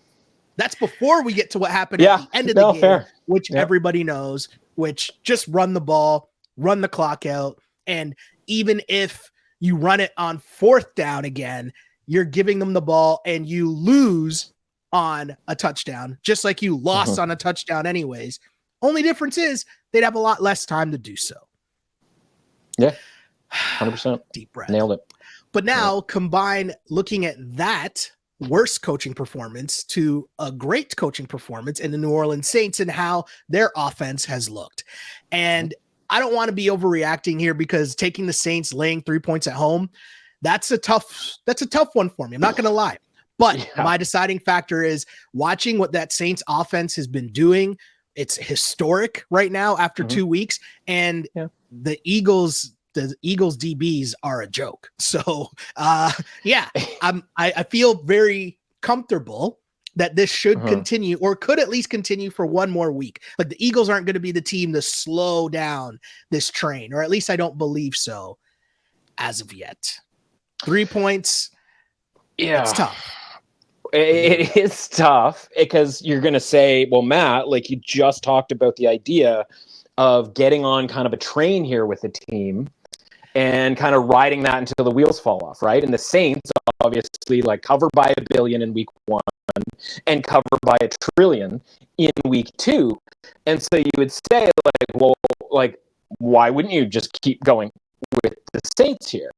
That's before we get to what happened at the end of the game, fair. which everybody knows, which just run the ball, run the clock out. And even if you run it on 4th down again, you're giving them the ball and you lose on a touchdown, just like you lost on a touchdown anyways. Only difference is they'd have a lot less time to do so. Yeah, 100%. Deep breath. Nailed it. But now combine looking at that worst coaching performance to a great coaching performance in the New Orleans Saints and how their offense has looked. And I don't want to be overreacting here because taking the Saints laying 3 points at home, that's a tough one for me. I'm not going to lie. But my deciding factor is watching what that Saints offense has been doing. It's historic right now after 2 weeks. And the Eagles DBs are a joke. So I feel very comfortable that this should continue or could at least continue for one more week. Like the Eagles aren't going to be the team to slow down this train, or at least I don't believe so as of yet. 3 points. Yeah. It's tough. It is tough because you're going to say, well, Matt, like you just talked about the idea of getting on kind of a train here with the team and kind of riding that until the wheels fall off, right? And the Saints obviously like cover by $1 billion in week 1 and cover by $1 trillion in week 2. And so you would say like, well, like, why wouldn't you just keep going with the Saints here?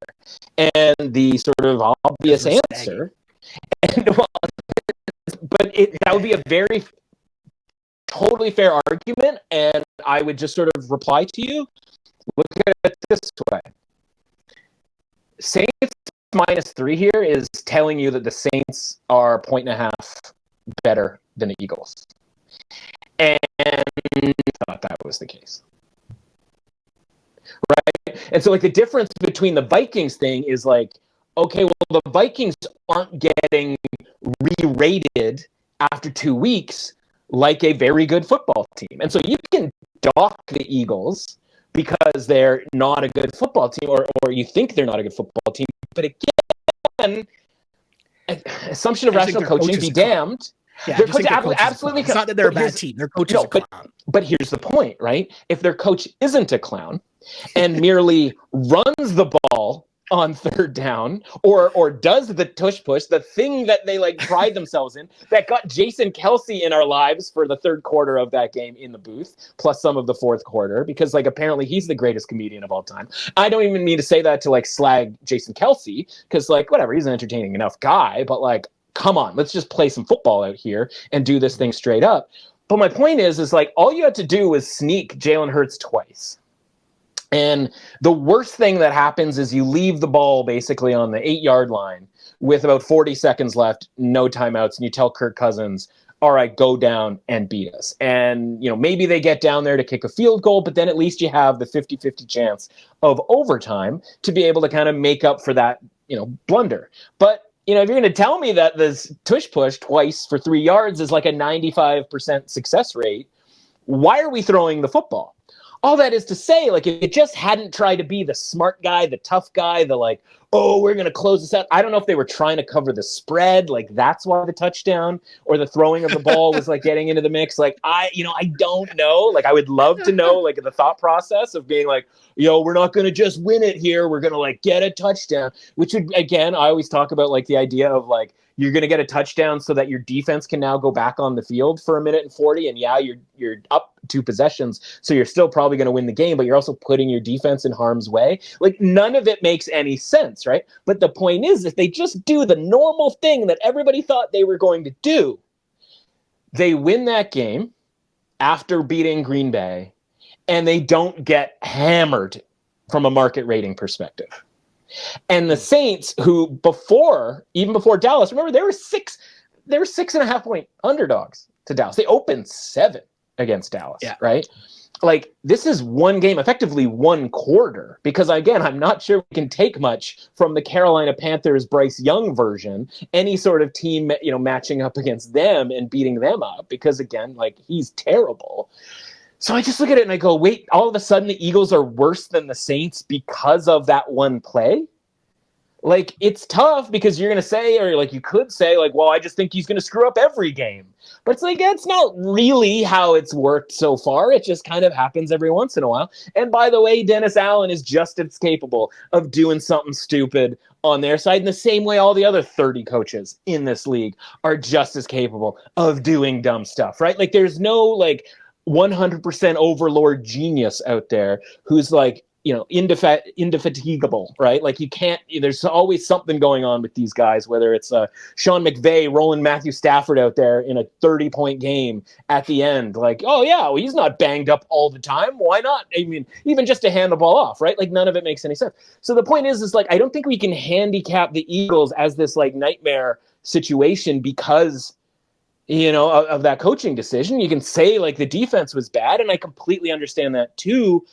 And the sort of obvious answer, and well, but that would be a very totally fair argument. And I would just sort of reply to you, look at it this way. Saints -3 here is telling you that the Saints are 1.5 better than the Eagles. And I thought that was the case. Right? And so like the difference between the Vikings thing is like, okay, well, the Vikings aren't getting re-rated after 2 weeks like a very good football team. And so you can dock the Eagles because they're not a good football team or you think they're not a good football team. But again, assumption of rational coaching be damned. Yeah, absolutely. It's not that they're a bad team. Their coach is a clown. But here's the point, right? If their coach isn't a clown and merely runs the ball on 3rd down or does the tush push, the thing that they like pride themselves in, that got Jason Kelsey in our lives for the 3rd quarter of that game in the booth, plus some of the 4th quarter, because like apparently he's the greatest comedian of all time. I don't even mean to say that to like slag Jason Kelsey, because like whatever, he's an entertaining enough guy, but like, come on, let's just play some football out here and do this thing straight up. But my point is like all you had to do was sneak Jalen Hurts twice. And the worst thing that happens is you leave the ball basically on the 8-yard line with about 40 seconds left, no timeouts, and you tell Kirk Cousins, all right, go down and beat us. And, you know, maybe they get down there to kick a field goal, but then at least you have the 50-50 chance of overtime to be able to kind of make up for that, you know, blunder. But, you know, if you're going to tell me that this tush push twice for 3 yards is like a 95% success rate, why are we throwing the football? All that is to say, like, if it just hadn't tried to be the smart guy, the tough guy, the like, oh, we're going to close this out. I don't know if they were trying to cover the spread. Like, that's why the touchdown or the throwing of the ball was like getting into the mix. Like, I don't know. Like, I would love to know, like, the thought process of being like, we're not going to just win it here. We're going to, like, get a touchdown, which would, again, I always talk about, like, the idea of, like, you're going to get a touchdown so that your defense can now go back on the field for 1:40. And you're up 2 possessions. So you're still probably going to win the game, but you're also putting your defense in harm's way. Like none of it makes any sense, right? But the point is, if they just do the normal thing that everybody thought they were going to do, they win that game after beating Green Bay and they don't get hammered from a market rating perspective. And the Saints, who even before Dallas, remember they were 6.5 point underdogs to Dallas. They opened 7 against Dallas, right? Like this is one game, effectively one quarter, because again, I'm not sure we can take much from the Carolina Panthers Bryce Young version, any sort of team, matching up against them and beating them up, because again, like he's terrible. So I just look at it and I go, wait, all of a sudden the Eagles are worse than the Saints because of that one play? Like, it's tough because you're going to say, or like you could say, like, well, I just think he's going to screw up every game. But it's like, that's not really how it's worked so far. It just kind of happens every once in a while. And by the way, Dennis Allen is just as capable of doing something stupid on their side in the same way all the other 30 coaches in this league are just as capable of doing dumb stuff, right? Like, there's no, like, 100% overlord genius out there who's like, you know, indefatigable, right? Like, you can't, there's always something going on with these guys, whether it's Sean McVay rolling Matthew Stafford out there in a 30-point game at the end. Like, oh yeah, well, he's not banged up all the time. Why not? I mean, even just to hand the ball off, right? Like, none of it makes any sense. So the point is like, I don't think we can handicap the Eagles as this like nightmare situation because, you know, of that coaching decision. You can say like the defense was bad, and I completely understand that too.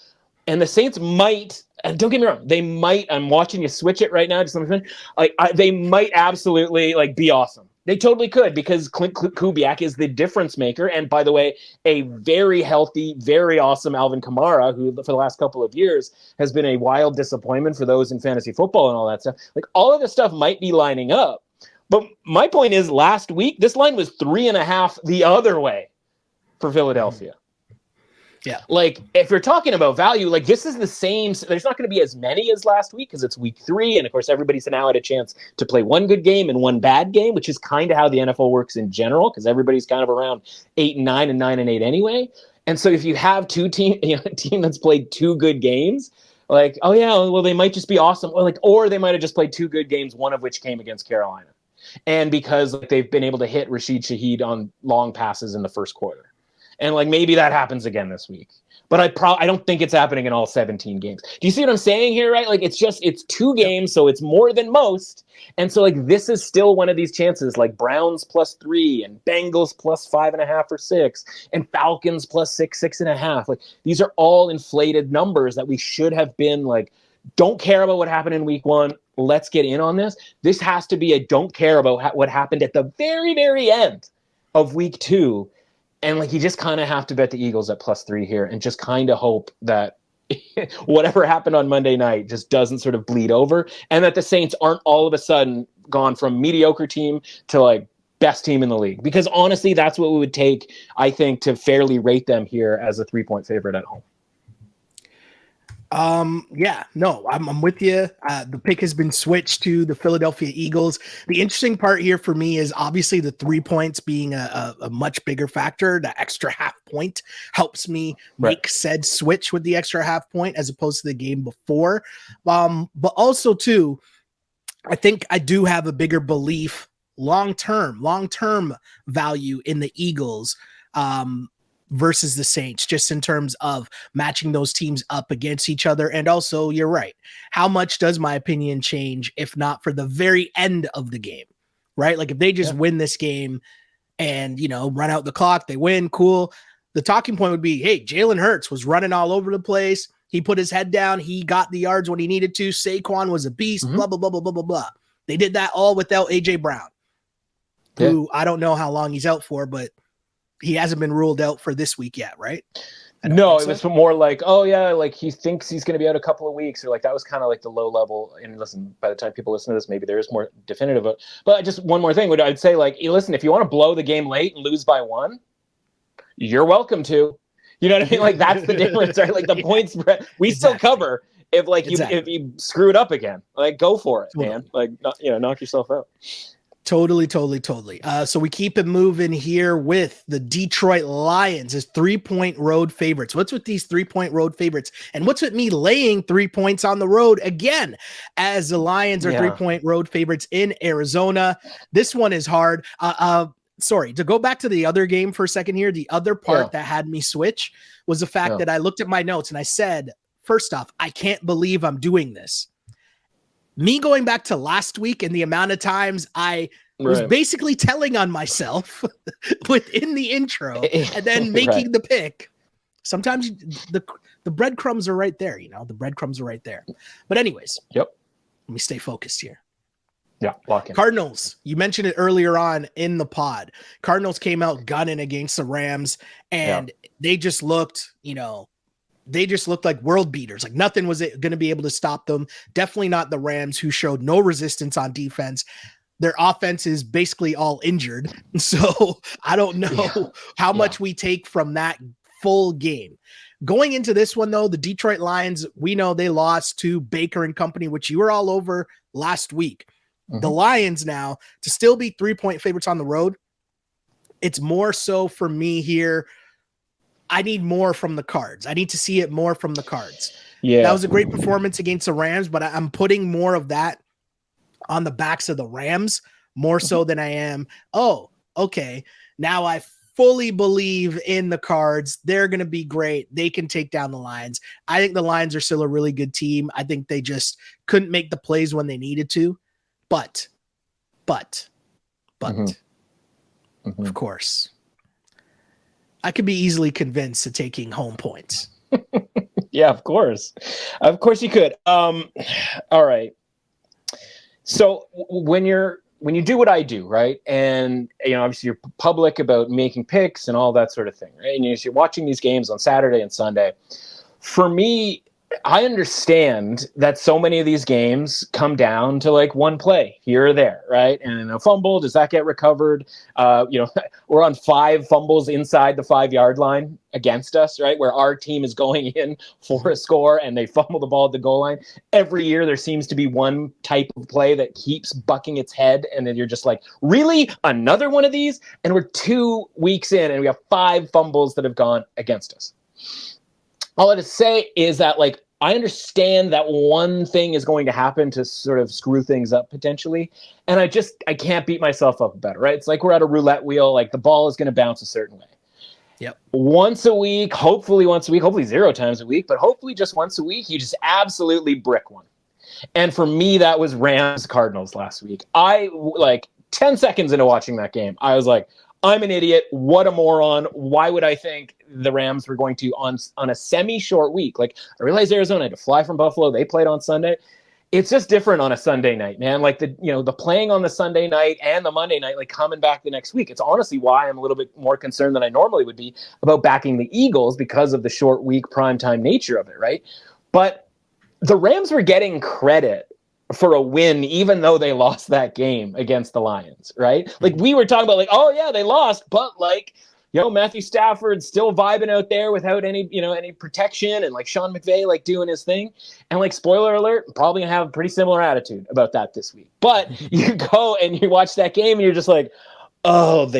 And the Saints might, and don't get me wrong, they might, I'm watching you switch it right now, just like they might absolutely like be awesome. They totally could, because Clint Kubiak is the difference maker. And by the way, a very healthy, very awesome Alvin Kamara, who for the last couple of years has been a wild disappointment for those in fantasy football and all that stuff. Like, all of this stuff might be lining up. But my point is, last week, this line was 3.5 the other way for Philadelphia. Yeah. Like, if you're talking about value, like, this is the same. There's not going to be as many as last week because it's week 3. And of course, everybody's now had a chance to play one good game and one bad game, which is kind of how the NFL works in general, because everybody's kind of around 8-9 and 9-8 anyway. And so if you have a team that's played 2 good games, like, oh yeah, well, they might just be awesome. Or they might have just played 2 good games, one of which came against Carolina. And because like, they've been able to hit Rashid Shaheed on long passes in the first quarter. And like, maybe that happens again this week, but I don't think it's happening in all 17 games. Do you see what I'm saying here? Right? Like, it's 2 games, so it's more than most. And so like, this is still one of these chances, like Browns +3 and Bengals +5.5 or 6 and Falcons +6, 6.5. Like, these are all inflated numbers that we should have been like, don't care about what happened in week 1. Let's get in on this. This has to be a don't care about what happened at the very, very end of week 2. And like, you just kind of have to bet the Eagles at +3 here and just kind of hope that whatever happened on Monday night just doesn't sort of bleed over, and that the Saints aren't all of a sudden gone from mediocre team to like best team in the league. Because honestly, that's what we would take, I think, to fairly rate them here as a 3-point favorite at home. Yeah, no, I'm with you. The pick has been switched to the Philadelphia Eagles. The interesting part here for me is obviously the 3 points being a much bigger factor. The extra half point helps me make said switch with the extra half point as opposed to the game before. But also too, I think I do have a bigger belief long-term value in the Eagles, versus the Saints, just in terms of matching those teams up against each other. And also, you're right. How much does my opinion change if not for the very end of the game, right? Like, if they just win this game and, run out the clock, they win, cool. The talking point would be, hey, Jalen Hurts was running all over the place. He put his head down. He got the yards when he needed to. Saquon was a beast, blah, blah, blah, blah, blah, blah, blah. They did that all without A.J. Brown, who I don't know how long he's out for, but he hasn't been ruled out for this week yet, right? No, it was more like, oh yeah, like he thinks he's going to be out a couple of weeks, or like that was kind of like the low level. And listen, by the time people listen to this, maybe there is more definitive. But just one more thing, I'd say, like, listen, if you want to blow the game late and lose by 1, you're welcome to. You know what I mean? Like, that's the difference, right? Like, the point spread, we still cover. If like if you screw it up again, like, go for it, man. Like, knock yourself out. Totally. So we keep it moving here with the Detroit Lions as 3-point road favorites. What's with these 3-point road favorites? And what's with me laying 3 points on the road again, as the Lions are 3-point road favorites in Arizona? This one is hard. Sorry, to go back to the other game for a second here. The other part that had me switch was the fact that I looked at my notes and I said, first off, I can't believe I'm doing this. Me going back to last week and the amount of times I was basically telling on myself within the intro and then making the pick. Sometimes the breadcrumbs are right there, the breadcrumbs are right there. But anyways, let me stay focused here. Yeah, lock in. Cardinals, you mentioned it earlier on in the pod. Cardinals came out gunning against the Rams, and they just looked, they just looked like world beaters. Like nothing was going to be able to stop them. Definitely not the Rams, who showed no resistance on defense. Their offense is basically all injured. So I don't know how much we take from that full game. Going into this one, though, the Detroit Lions, we know they lost to Baker and company, which you were all over last week. Mm-hmm. The Lions now, to still be 3-point favorites on the road, it's more so for me here. I need more from the Cards. I need to see it more from the Cards. Yeah. That was a great performance against the Rams, but I'm putting more of that on the backs of the Rams, more so than I am, okay, now I fully believe in the Cards. They're going to be great. They can take down the Lions. I think the Lions are still a really good team. I think they just couldn't make the plays when they needed to. But, of course, I could be easily convinced to taking home points. Yeah, of course. Of course you could. All right. So when you do what I do, right? And, obviously you're public about making picks and all that sort of thing, right? And you're watching these games on Saturday and Sunday. For me, I understand that so many of these games come down to like one play here or there, right? And a fumble, does that get recovered? We're on 5 fumbles inside the 5-yard line against us, right? Where our team is going in for a score and they fumble the ball at the goal line. Every year there seems to be one type of play that keeps bucking its head. And then you're just like, really? Another one of these? And we're 2 weeks in and we have 5 fumbles that have gone against us. All I have to say is that, like, I understand that one thing is going to happen to sort of screw things up potentially. And I can't beat myself up about it, right? It's like we're at a roulette wheel. Like the ball is going to bounce a certain way. Yep. Once a week, hopefully 0 times a week, but hopefully just once a week, you just absolutely brick one. And for me, that was Rams Cardinals last week. 10 seconds into watching that game, I was like, I'm an idiot. What a moron. Why would I think the Rams were going to, on a semi-short week? Like, I realized Arizona had to fly from Buffalo. They played on Sunday. It's just different on a Sunday night, man. Like, the playing on the Sunday night and the Monday night, like, coming back the next week. It's honestly why I'm a little bit more concerned than I normally would be about backing the Eagles because of the short week primetime nature of it, right? But the Rams were getting credit for a win, even though they lost that game against the Lions, right? Like we were talking about, like, oh yeah, they lost, but like, Matthew Stafford's still vibing out there without any protection, and like Sean McVay, like doing his thing. And like, spoiler alert, probably gonna have a pretty similar attitude about that this week. But you go and you watch that game and you're just like, oh,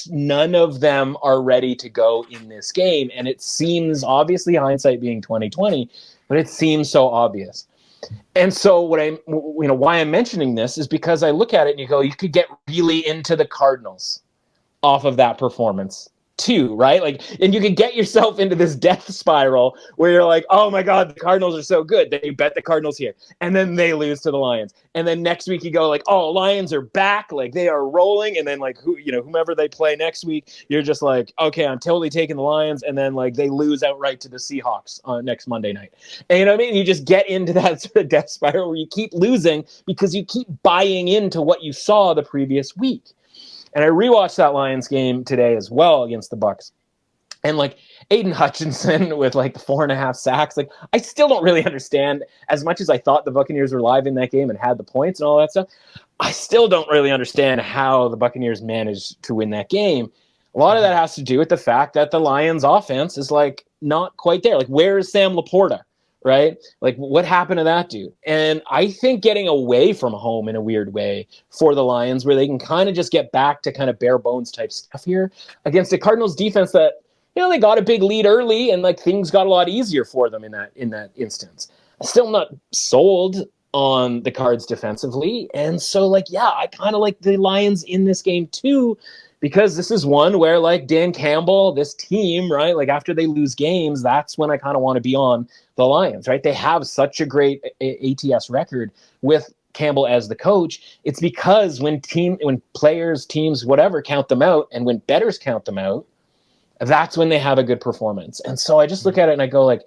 none of them are ready to go in this game. And it seems, obviously hindsight being 2020, but it seems so obvious. And so why I'm mentioning this is because I look at it and you go, you could get really into the Cardinals off of that performance too, right? Like, and you can get yourself into this death spiral where you're like, oh my God, the Cardinals are so good. They bet the Cardinals here. And then they lose to the Lions. And then next week you go like, oh, Lions are back. Like they are rolling. And then like, whomever they play next week, you're just like, okay, I'm totally taking the Lions. And then like they lose outright to the Seahawks on next Monday night. And you know what I mean? You just get into that sort of death spiral where you keep losing because you keep buying into what you saw the previous week. And I rewatched that Lions game today as well against the Bucs. And like Aiden Hutchinson with like the 4.5 sacks, like I still don't really understand, as much as I thought the Buccaneers were live in that game and had the points and all that stuff. I still don't really understand how the Buccaneers managed to win that game. A lot of that has to do with the fact that the Lions offense is like not quite there. Like, where is Sam Laporta? Right? Like, what happened to that dude? And I think getting away from home in a weird way for the Lions, where they can kind of just get back to kind of bare bones type stuff here against the Cardinals defense that, they got a big lead early and like things got a lot easier for them in that instance. Still not sold on the Cards defensively. And so like, yeah, I kind of like the Lions in this game too, because this is one where like Dan Campbell, this team, right? Like after they lose games, that's when I kind of want to be on the Lions, right? They have such a great ATS record with Campbell as the coach. It's because when players, teams, whatever, count them out, and when bettors count them out, that's when they have a good performance. And so I just look at it and I go like,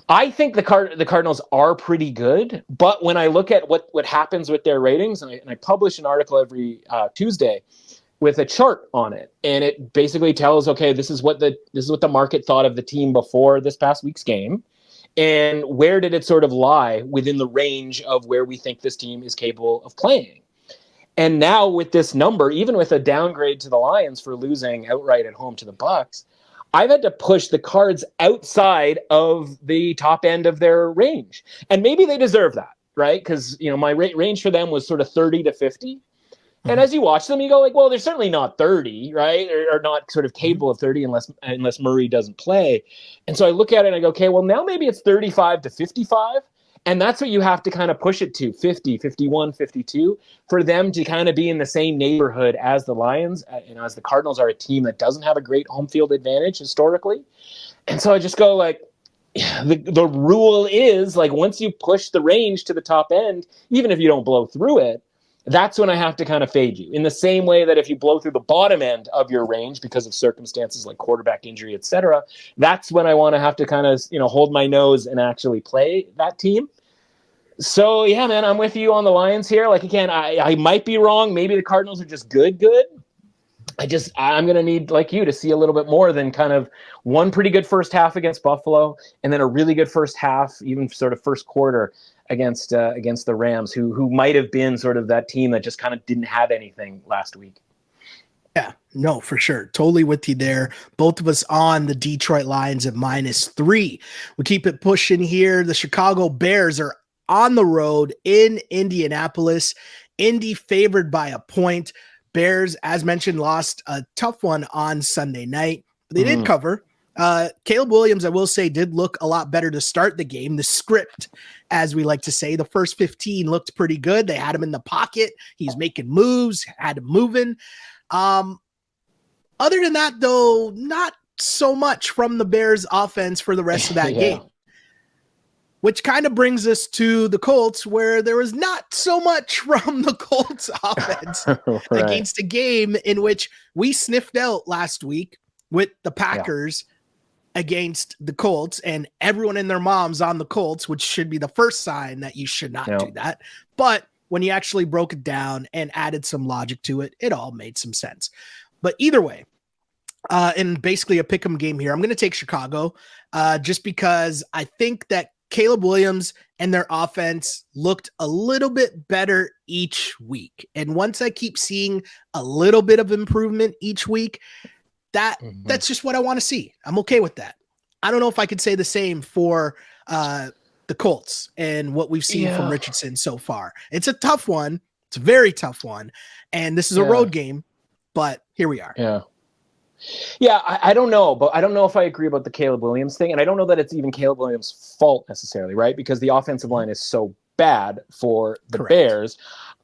I think the Cardinals are pretty good, but when I look at what happens with their ratings, and I publish an article every Tuesday with a chart on it, and it basically tells, okay, this is what the market thought of the team before this past week's game, and where did it sort of lie within the range of where we think this team is capable of playing. And now with this number, even with a downgrade to the Lions for losing outright at home to the Bucs, I've had to push the Cards outside of the top end of their range. And maybe they deserve that, right? Because, my range for them was sort of 30 to 50. And as you watch them, you go like, well, they're certainly not 30, right? Or not sort of capable of 30 unless Murray doesn't play. And so I look at it and I go, okay, well, now maybe it's 35 to 55. And that's what you have to kind of push it to, 50, 51, 52, for them to kind of be in the same neighborhood as the Lions, as the Cardinals are a team that doesn't have a great home field advantage historically. And so I just go like, the rule is like, once you push the range to the top end, even if you don't blow through it, that's when I have to kind of fade you. In the same way that if you blow through the bottom end of your range because of circumstances like quarterback injury, et cetera, that's when I want to have to kind of, hold my nose and actually play that team. So, yeah, man, I'm with you on the Lions here. Like, again, I might be wrong. Maybe the Cardinals are just good. I'm going to need, like you, to see a little bit more than kind of one pretty good first half against Buffalo and then a really good first half, even sort of first quarter against the Rams, who might have been sort of that team that just kind of didn't have anything last week. Yeah, no, for sure. Totally with you there. Both of us on the Detroit Lions at -3. We keep it pushing here. The Chicago Bears are on the road in Indianapolis. Indy favored by a point. Bears, as mentioned, lost a tough one on Sunday night. They did cover. Caleb Williams, I will say, did look a lot better to start the game. The script, as we like to say, the first 15 looked pretty good. They had him in the pocket. He's making moves, had him moving. Other than that, though, not so much from the Bears offense for the rest of that game. Which kind of brings us to the Colts, where there was not so much from the Colts offense right. against a game in which we sniffed out last week with the Packers against the Colts, and everyone and their moms on the Colts, which should be the first sign that you should not do that. But when you actually broke it down and added some logic to it, it all made some sense. But either way, in basically a pick'em game here, I'm going to take Chicago just because I think that Caleb Williams and their offense looked a little bit better each week. And once I keep seeing a little bit of improvement each week, that's just what I want to see. I'm okay with that. I don't know if I could say the same for the Colts and what we've seen from Richardson so far. It's a tough one. It's a very tough one. And this is a road game, but here we are. Yeah, I don't know, but I don't know if I agree about the Caleb Williams thing. And I don't know that it's even Caleb Williams' fault necessarily, right? Because the offensive line is so bad for the Bears.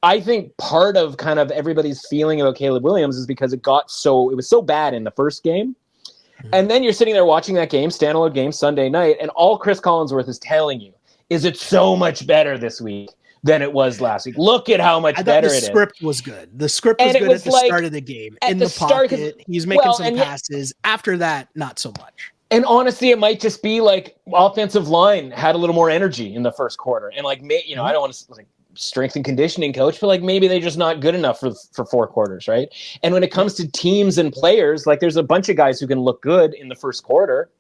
I think part of kind of everybody's feeling about Caleb Williams is because it was so bad in the first game. And then you're sitting there watching that game, standalone game Sunday night, and all Chris Collinsworth is telling you is it so much better this week than it was last week. Look at how much better it is. The script was good. The script was good at the start of the game. In the pocket, he's making some passes. After that, not so much. And honestly, it might just be like offensive line had a little more energy in the first quarter. And like, I don't want to like strength and conditioning coach, but like maybe they're just not good enough for 4 quarters, right? And when it comes to teams and players, like there's a bunch of guys who can look good in the first quarter.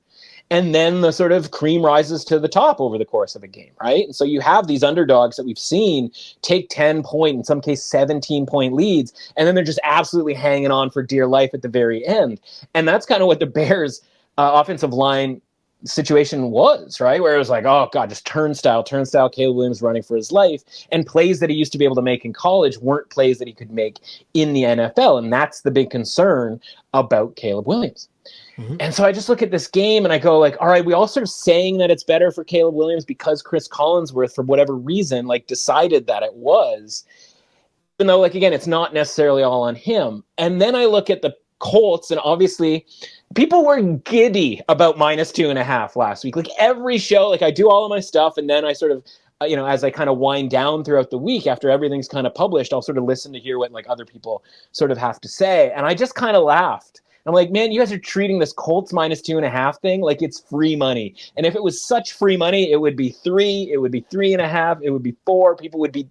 And then the sort of cream rises to the top over the course of a game, right? And so you have these underdogs that we've seen take 10-point, in some case 17-point leads, and then they're just absolutely hanging on for dear life at the very end. And that's kind of what the Bears' offensive line situation was, right? Where it was like, oh God, just turnstile, Caleb Williams running for his life. And plays that he used to be able to make in college weren't plays that he could make in the NFL. And that's the big concern about Caleb Williams. And so I just look at this game and I go like, all right, we all sort of saying that it's better for Caleb Williams because Chris Collinsworth, for whatever reason, like decided that it was, even though like, again, it's not necessarily all on him. And then I look at the Colts and obviously people were giddy about -2.5 last week. Like every show, like I do all of my stuff and then I sort of, as I kind of wind down throughout the week after everything's kind of published, I'll sort of listen to hear what like other people sort of have to say. And I just kind of laughed I'm like, man, you guys are treating this Colts -2.5 thing like it's free money. And if it was such free money, it would be 3, it would be 3.5, it would be 4. People would be,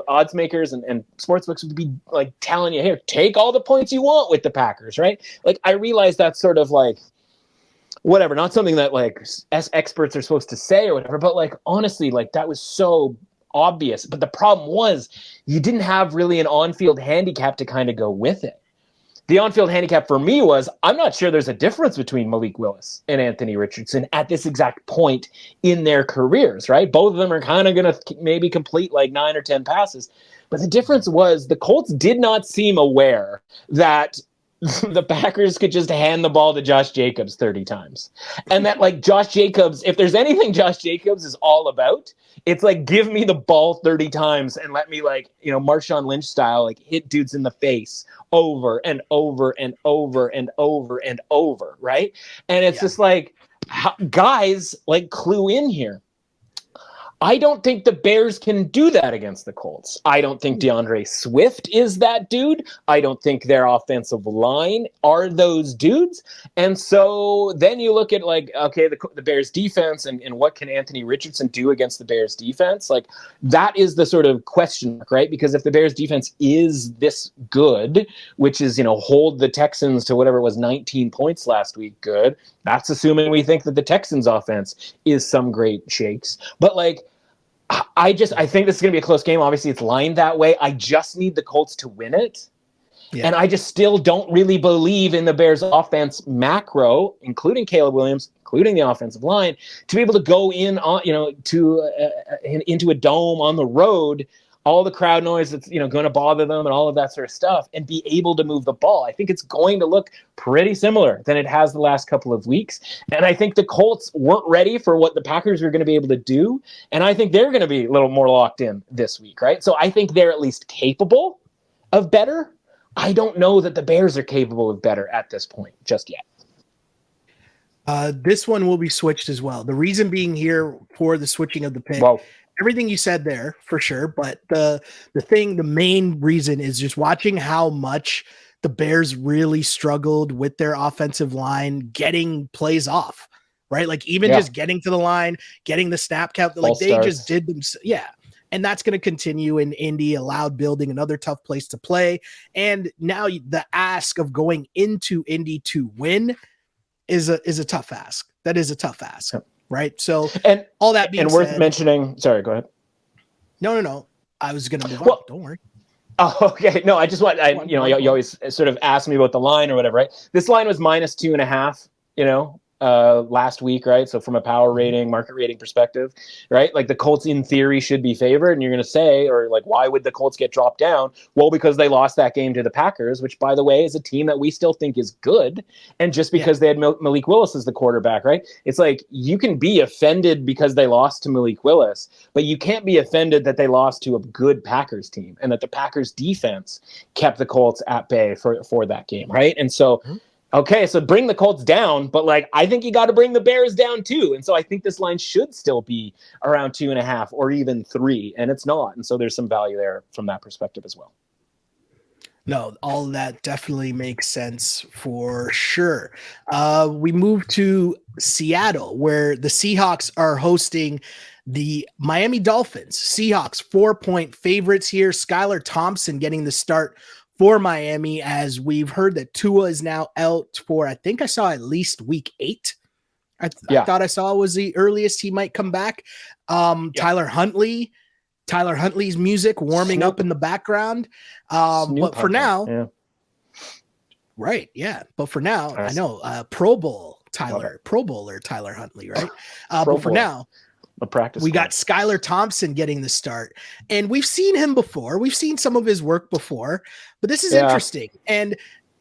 odds makers and sportsbooks would be like telling you, here, take all the points you want with the Packers, right? Like, I realize that's sort of like, whatever, not something that like experts are supposed to say or whatever, but like, honestly, like that was so obvious. But the problem was you didn't have really an on-field handicap to kind of go with it. The on-field handicap for me was, I'm not sure there's a difference between Malik Willis and Anthony Richardson at this exact point in their careers, right? Both of them are kind of going to maybe complete like 9 or 10 passes. But the difference was the Colts did not seem aware that the Packers could just hand the ball to Josh Jacobs 30 times. And that, like, Josh Jacobs, if there's anything Josh Jacobs is all about, it's like, give me the ball 30 times and let me, like, Marshawn Lynch style, like, hit dudes in the face over and over and over and over and over, right? And it's just like, guys, like, clue in here. I don't think the Bears can do that against the Colts. I don't think DeAndre Swift is that dude. I don't think their offensive line are those dudes. And so then you look at, like, okay, the Bears defense and what can Anthony Richardson do against the Bears defense? Like, that is the sort of question mark, right? Because if the Bears defense is this good, which is, hold the Texans to whatever it was, 19 points last week, good. That's assuming we think that the Texans offense is some great shakes. But, like, I think this is going to be a close game. Obviously, it's lined that way. I just need the Colts to win it. Yeah. And I just still don't really believe in the Bears offense macro, including Caleb Williams, including the offensive line, to be able to go in on, into a dome on the road, all the crowd noise that's, going to bother them and all of that sort of stuff, and be able to move the ball. I think it's going to look pretty similar than it has the last couple of weeks. And I think the Colts weren't ready for what the Packers were going to be able to do. And I think they're going to be a little more locked in this week, right? So I think they're at least capable of better. I don't know that the Bears are capable of better at this point just yet. This one will be switched as well. The reason being here for the switching of the pick, everything you said there for sure, but the main reason is just watching how much the Bears really struggled with their offensive line getting plays off, right? Like, even just getting to the line, getting the snap count, like they just did them. Yeah. And that's going to continue in Indy, a loud building, another tough place to play. And now the ask of going into Indy to win is a tough ask. That is a tough ask. Yep. Right. So, and all that being worth mentioning, sorry, go ahead. No. I was going to move on. Don't worry. Oh, okay. No, I just want, you always sort of ask me about the line or whatever, right? This line was -2.5, last week, right? So from a power rating, market rating perspective, right? Like, the Colts in theory should be favored, and you're going to say, or like, why would the Colts get dropped down? Well, because they lost that game to the Packers, which, by the way, is a team that we still think is good. And just because they had Malik Willis as the quarterback, right? It's like, you can be offended because they lost to Malik Willis, but you can't be offended that they lost to a good Packers team and that the Packers defense kept the Colts at bay for that game, right? And so, okay, so bring the Colts down, but, like, I think you got to bring the Bears down too. And so I think this line should still be around 2.5 or even 3, and it's not. And so there's some value there from that perspective as well. No, all of that definitely makes sense for sure. We move to Seattle, where the Seahawks are hosting the Miami Dolphins. Seahawks 4-point favorites here. Skylar Thompson getting the start for Miami, as we've heard that Tua is now out for, I think I saw at least week 8. I thought I saw was the earliest he might come back. Tyler Huntley's music warming up in the background. But for now, right. Yeah. But for now, I know, Pro Bowler Tyler Huntley, right? But for now, we got Skylar Thompson getting the start, and we've seen him before. We've seen some of his work before, but this is interesting. And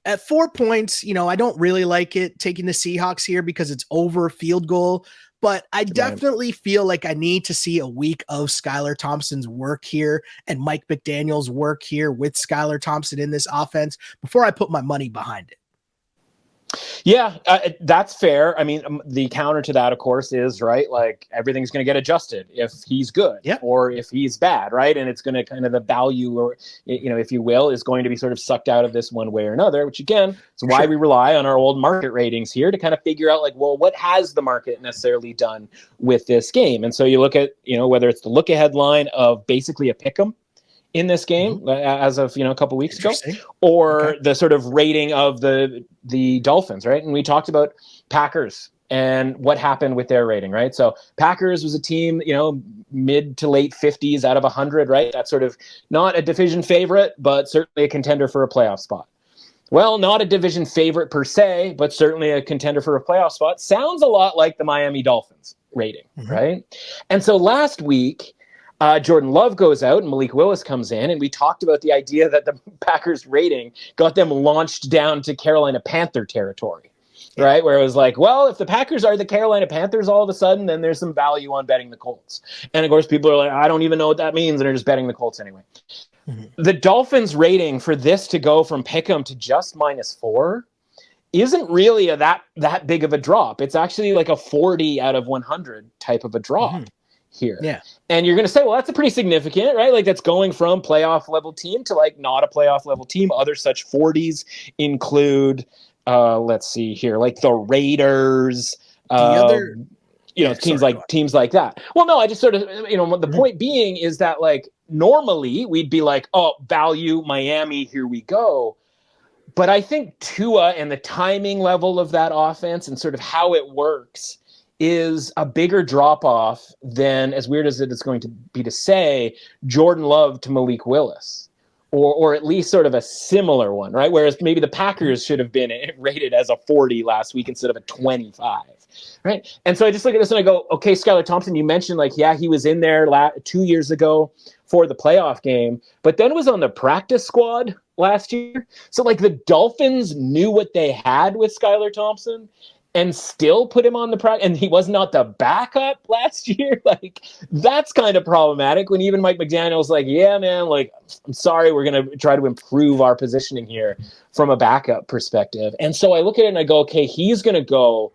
at 4 points, I don't really like it taking the Seahawks here because it's over a field goal, but I definitely feel like I need to see a week of Skylar Thompson's work here and Mike McDaniel's work here with Skylar Thompson in this offense before I put my money behind it. Yeah, that's fair. I mean, the counter to that, of course, is right. Like everything's going to get adjusted if he's good or if he's bad, right? And it's going to kind of the value, or if you will, is going to be sort of sucked out of this one way or another. Which again is why we rely on our old market ratings here to kind of figure out like, well, what has the market necessarily done with this game? And so you look at whether it's the look ahead line of basically a pick'em in this game as of a couple weeks ago, or the sort of rating of the Dolphins, right? And we talked about Packers and what happened with their rating, right? So Packers was a team, mid to late 50s out of 100, right? That's sort of not a division favorite, but certainly a contender for a playoff spot. Well, not a division favorite per se, but certainly a contender for a playoff spot. Sounds a lot like the Miami Dolphins rating, right? And so last week, Jordan Love goes out and Malik Willis comes in, and we talked about the idea that the Packers rating got them launched down to Carolina Panther territory, right? Where it was like, well, if the Packers are the Carolina Panthers all of a sudden, then there's some value on betting the Colts. And of course, people are like, I don't even know what that means, and they're just betting the Colts anyway. The Dolphins rating for this to go from pick'em to just -4 isn't really that big of a drop. It's actually like a 40 out of 100 type of a drop. Here. Yeah. And you're going to say, well, that's a pretty significant, right? Like that's going from playoff level team to like not a playoff level team. Other such 40s include, let's see here, like the Raiders, teams like that. Well, no, I just sort of, the point being is that like normally we'd be like, oh, value Miami, here we go. But I think Tua and the timing level of that offense and sort of how it works is a bigger drop-off than, as weird as it is going to be to say, Jordan Love to Malik Willis, or at least sort of a similar one, right? Whereas maybe the Packers should have been rated as a 40 last week instead of a 25, right? And so I just look at this and I go, okay, Skylar Thompson, you mentioned like, yeah, he was in there 2 years ago for the playoff game, but then was on the practice squad last year. So like the Dolphins knew what they had with Skylar Thompson and still put him on the practice, and he was not the backup last year. Like that's kind of problematic when even Mike McDaniel's like, yeah, man, like, I'm sorry, we're going to try to improve our positioning here from a backup perspective. And so I look at it and I go, okay, he's going to go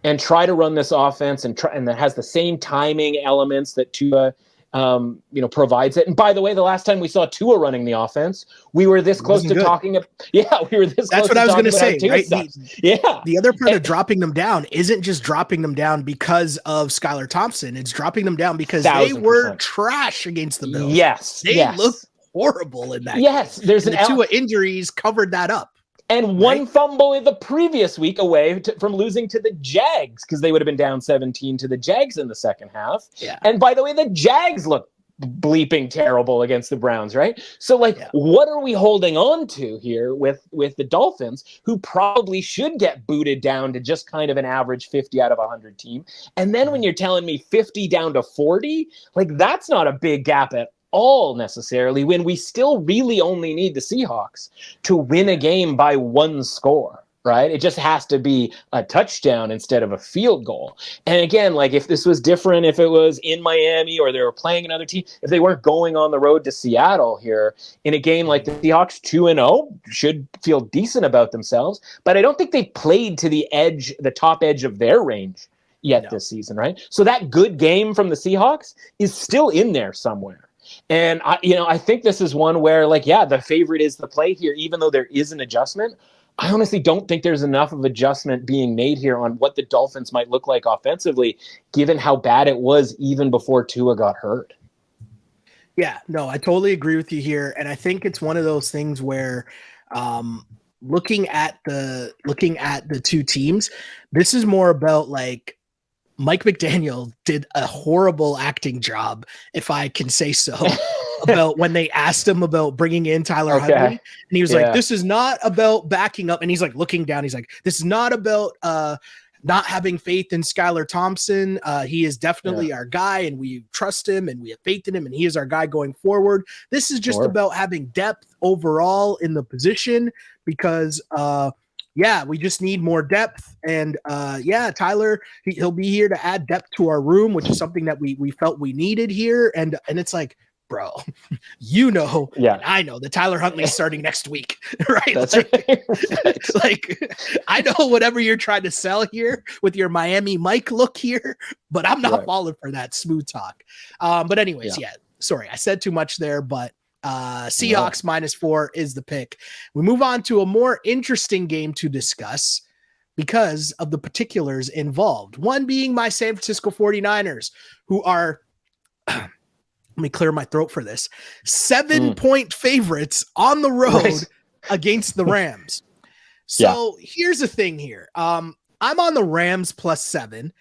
and try to run this offense and that has the same timing elements that Tua provides it. And by the way, the last time we saw Tua running the offense, we were this close to talking. We were this. That's what I was going to say. Right? The other part of dropping them down isn't just dropping them down because of Skylar Thompson. It's dropping them down because they were trash against the Bills. Yes, they looked horrible in that. Yes, game. There's the Tua injuries covered that up. And one fumble in the previous week away from losing to the Jags, because they would have been down 17 to the Jags in the second half. Yeah. And by the way, the Jags look bleeping terrible against the Browns, right? So what are we holding on to here with the Dolphins, who probably should get booted down to just kind of an average 50 out of 100 team? And then when you're telling me 50 down to 40, like that's not a big gap at all necessarily, when we still really only need the Seahawks to win a game by one score, right? It just has to be a touchdown instead of a field goal. And again, like if this was different, if it was in Miami or they were playing another team, if they weren't going on the road to Seattle here in a game like the Seahawks 2-0 should feel decent about themselves, but I don't think they played to the top edge of their range yet this season, right? So that good game from the Seahawks is still in there somewhere. And I think this is one where the favorite is the play here, even though there is an adjustment. I honestly don't think there's enough of adjustment being made here on what the Dolphins might look like offensively, given how bad it was even before Tua got hurt. Yeah, no, I totally agree with you here. And I think it's one of those things where looking at the two teams, this is more about like Mike McDaniel did a horrible acting job, if I can say so, about when they asked him about bringing in Tyler Huntley. And he was like, this is not about backing up. And he's like looking down. He's like, this is not about not having faith in Skylar Thompson. He is definitely our guy, and we trust him, and we have faith in him, and he is our guy going forward. This is just about having depth overall in the position because we just need more depth. And Tyler, he'll be here to add depth to our room, which is something that we felt we needed here. And it's like, bro, you know, Yeah. and I know that Tyler Huntley's starting next week, right? That's like, right. like, I know whatever you're trying to sell here with your Miami Mike look here, but I'm not falling for that smooth talk. But anyways, sorry, I said too much there, but Seahawks -4 is the pick. We move on to a more interesting game to discuss because of the particulars involved. One being my San Francisco 49ers, who are, let me clear my throat for this, 7-point favorites on the road against the Rams. So here's the thing here. I'm on the Rams +7.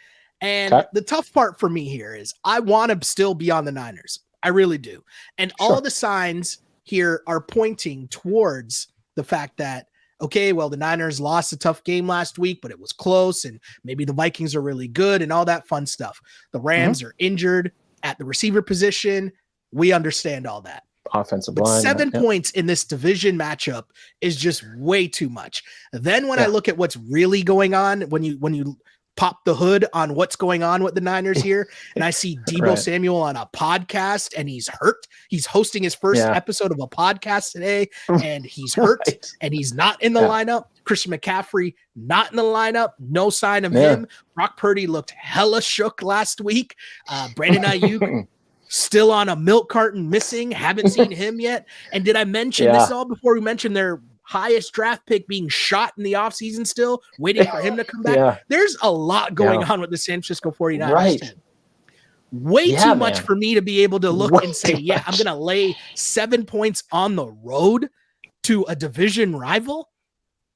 And the tough part for me here is I want to still be on the Niners. I really do. And all the signs here are pointing towards the fact that, okay, well, the Niners lost a tough game last week, but it was close, and maybe the Vikings are really good and all that fun stuff. The Rams are injured at the receiver position. We understand all that. Offensive line. 7 but, points in this division matchup is just way too much. Then when I look at what's really going on, when you pop the hood on what's going on with the Niners here, and I see Deebo Samuel on a podcast and he's hurt. He's hosting his first episode of a podcast today and he's hurt and he's not in the lineup. Christian McCaffrey not in the lineup. No sign of him. Brock Purdy looked hella shook last week. Brandon Ayuk still on a milk carton missing. Haven't seen him yet. And did I mention this all before we mentioned their highest draft pick being shot in the offseason still, waiting for him to come back? There's a lot going on with the San Francisco 49ers team. Way too much for me to be able to look and say, I'm going to lay 7 points on the road to a division rival.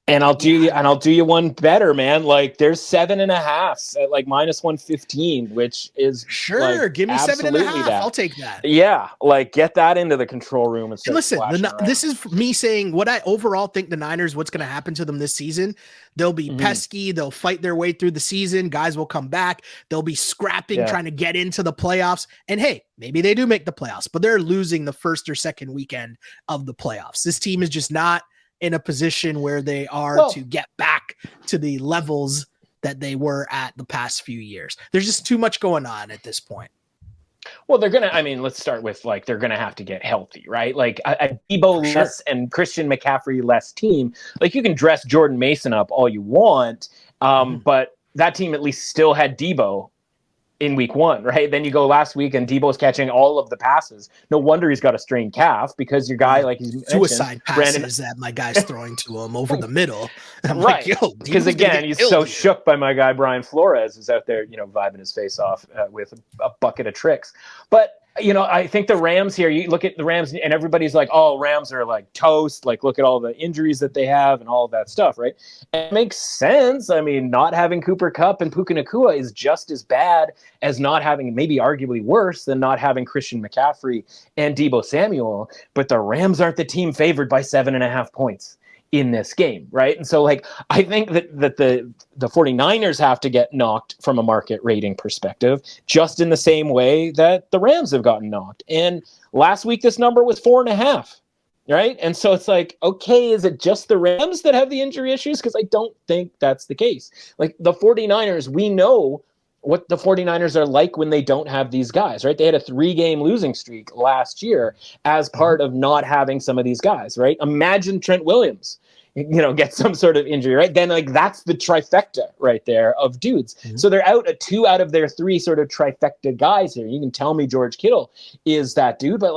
And I'll do you one better, man. Like there's 7.5 at like -115, which is like, give me 7.5. I'll take that. Yeah, like get that into the control room and listen. This is me saying what I overall think the Niners. What's going to happen to them this season? They'll be pesky. They'll fight their way through the season. Guys will come back. They'll be scrapping, trying to get into the playoffs. And hey, maybe they do make the playoffs, but they're losing the first or second weekend of the playoffs. This team is just not in a position where they are to get back to the levels that they were at the past few years. There's just too much going on at this point. Well, let's start with they're going to have to get healthy, right? Like a Deebo less and Christian McCaffrey less team. Like you can dress Jordan Mason up all you want, but that team at least still had Deebo in week 1, right? Then you go last week and Deebo's catching all of the passes. No wonder he's got a strained calf because your guy, like he's suicide passes that my guy's throwing to him over the middle. I'm like, yo, because again, he's so shook by my guy Brian Flores, who's out there, vibing his face off with a bucket of tricks. But I think the Rams here, you look at the Rams and everybody's like, oh, Rams are like toast. Like, look at all the injuries that they have and all of that stuff, right? And it makes sense. I mean, not having Cooper Kupp and Puka Nacua is just as bad as not having, maybe arguably worse than not having Christian McCaffrey and Deebo Samuel. But the Rams aren't the team favored by 7.5 points in this game, right? And so I think that the 49ers have to get knocked from a market rating perspective, just in the same way that the Rams have gotten knocked. And last week this number was 4.5, right? And so it's like, okay, is it just the Rams that have the injury issues? Because I don't think that's the case. Like the 49ers, we know what the 49ers are like when they don't have these guys, right? They had a 3-game losing streak last year as part of not having some of these guys, right? Imagine Trent Williams, get some sort of injury, right? Then that's the trifecta right there of dudes. So they're out 2 out of their 3 sort of trifecta guys here. You can tell me George Kittle is that dude, but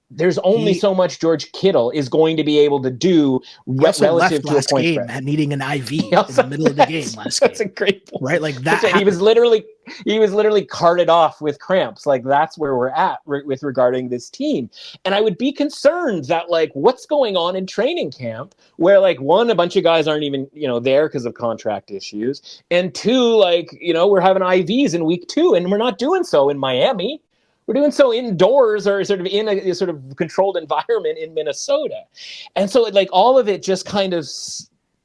there's only so much George Kittle is going to be able to do relative to a point game spread. And needing an IV in the middle of the game last game. That's a great point. Right? Like that. He was literally carted off with cramps. Like that's where we're at with regarding this team. And I would be concerned that what's going on in training camp where one, a bunch of guys aren't even, there because of contract issues. And 2, we're having IVs in week 2 and we're not doing so in Miami. We're doing so indoors or sort of in a sort of controlled environment in Minnesota. And so all of it just kind of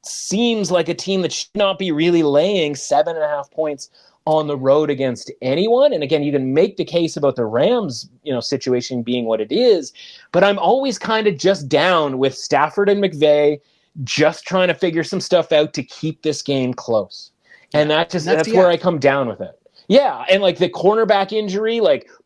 seems like a team that should not be really laying 7.5 points on the road against anyone. And again, you can make the case about the Rams, situation being what it is, but I'm always kind of just down with Stafford and McVay just trying to figure some stuff out to keep this game close. And that's where I come down with it. Yeah, and the cornerback injury,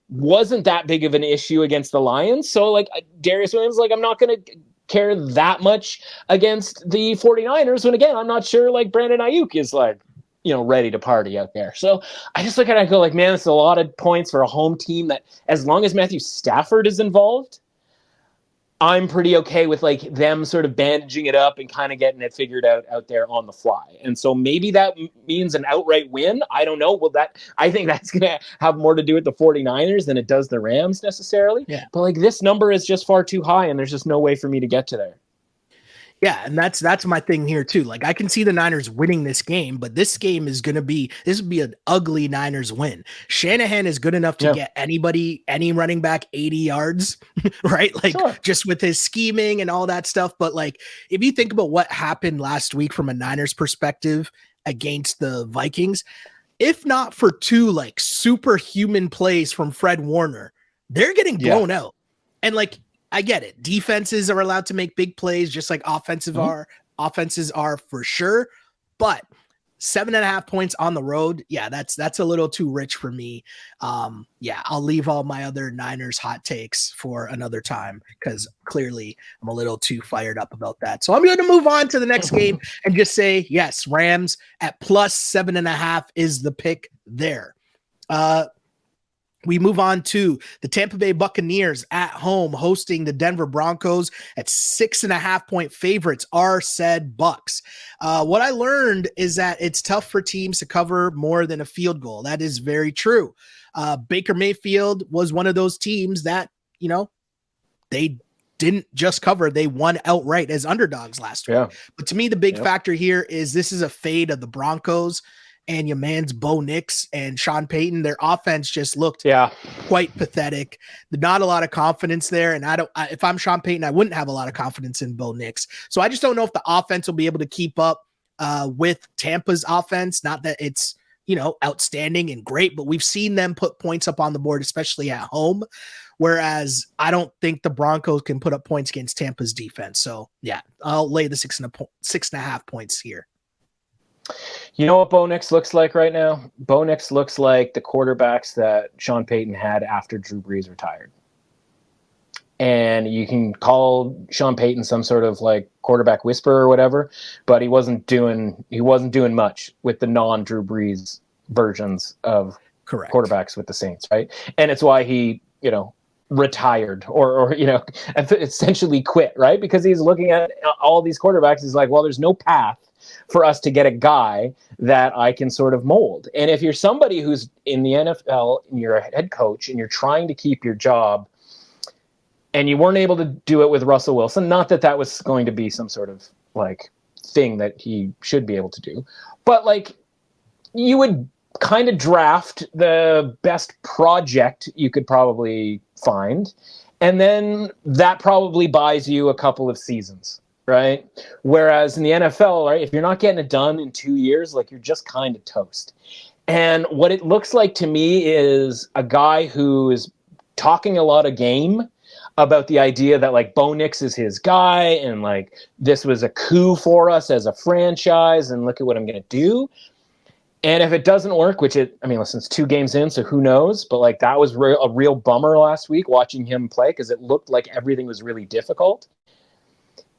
wasn't that big of an issue against the Lions. So like Darius Williams, like I'm not going to care that much against the 49ers when, again, I'm not sure like Brandon Ayuk is like, ready to party out there. So I just look at it and go like, man, it's a lot of points for a home team that as long as Matthew Stafford is involved, I'm pretty okay with like them sort of bandaging it up and kind of getting it figured out there on the fly. And so maybe that means an outright win. I don't know. I think that's going to have more to do with the 49ers than it does the Rams necessarily. Yeah. But like this number is just far too high and there's just no way for me to get to there. Yeah, and that's my thing here too. Like I can see the Niners winning this game, but this game is would be an ugly Niners win. Shanahan is good enough to get any running back 80 yards, right? Like just with his scheming and all that stuff. But like if you think about what happened last week from a Niners perspective against the Vikings, if not for two like superhuman plays from Fred Warner, they're getting blown out. And like I get it. Defenses are allowed to make big plays, just like offenses are for sure. But 7.5 points on the road, yeah, that's a little too rich for me. I'll leave all my other Niners hot takes for another time because clearly I'm a little too fired up about that. So I'm going to move on to the next game and just say yes, Rams at plus 7.5 is the pick there. We move on to the Tampa Bay Buccaneers at home hosting the Denver Broncos at 6.5 point favorites are said Bucs. What I learned is that it's tough for teams to cover more than a field goal. That is very true. Baker Mayfield was one of those teams that, they didn't just cover. They won outright as underdogs last week. But to me, the big factor here is this is a fade of the Broncos. And your man's Bo Nix and Sean Payton, their offense just looked quite pathetic. Not a lot of confidence there. And if I'm Sean Payton, I wouldn't have a lot of confidence in Bo Nix. So I just don't know if the offense will be able to keep up with Tampa's offense. Not that it's, outstanding and great, but we've seen them put points up on the board, especially at home. Whereas I don't think the Broncos can put up points against Tampa's defense. So yeah, I'll lay the 6.5 points here. You know what Bo Nix looks like right now? Bo Nix looks like the quarterbacks that Sean Payton had after Drew Brees retired. And you can call Sean Payton some sort of like quarterback whisperer or whatever, but he wasn't doing much with the non-Drew Brees versions of quarterbacks with the Saints, right? And it's why he, retired or essentially quit, right? Because he's looking at all these quarterbacks. He's like, well, there's no path for us to get a guy that I can sort of mold. And if you're somebody who's in the NFL and you're a head coach and you're trying to keep your job and you weren't able to do it with Russell Wilson, not that that was going to be some sort of like thing that he should be able to do, but like you would kind of draft the best project you could probably find. And then that probably buys you a couple of seasons. Right. Whereas in the NFL, right, if you're not getting it done in 2 years, like you're just kind of toast. And what it looks like to me is a guy who is talking a lot of game about the idea that like Bo Nix is his guy and like this was a coup for us as a franchise and look at what I'm going to do. And if it doesn't work, listen, it's 2 games in, so who knows? But like that was a real bummer last week watching him play because it looked like everything was really difficult.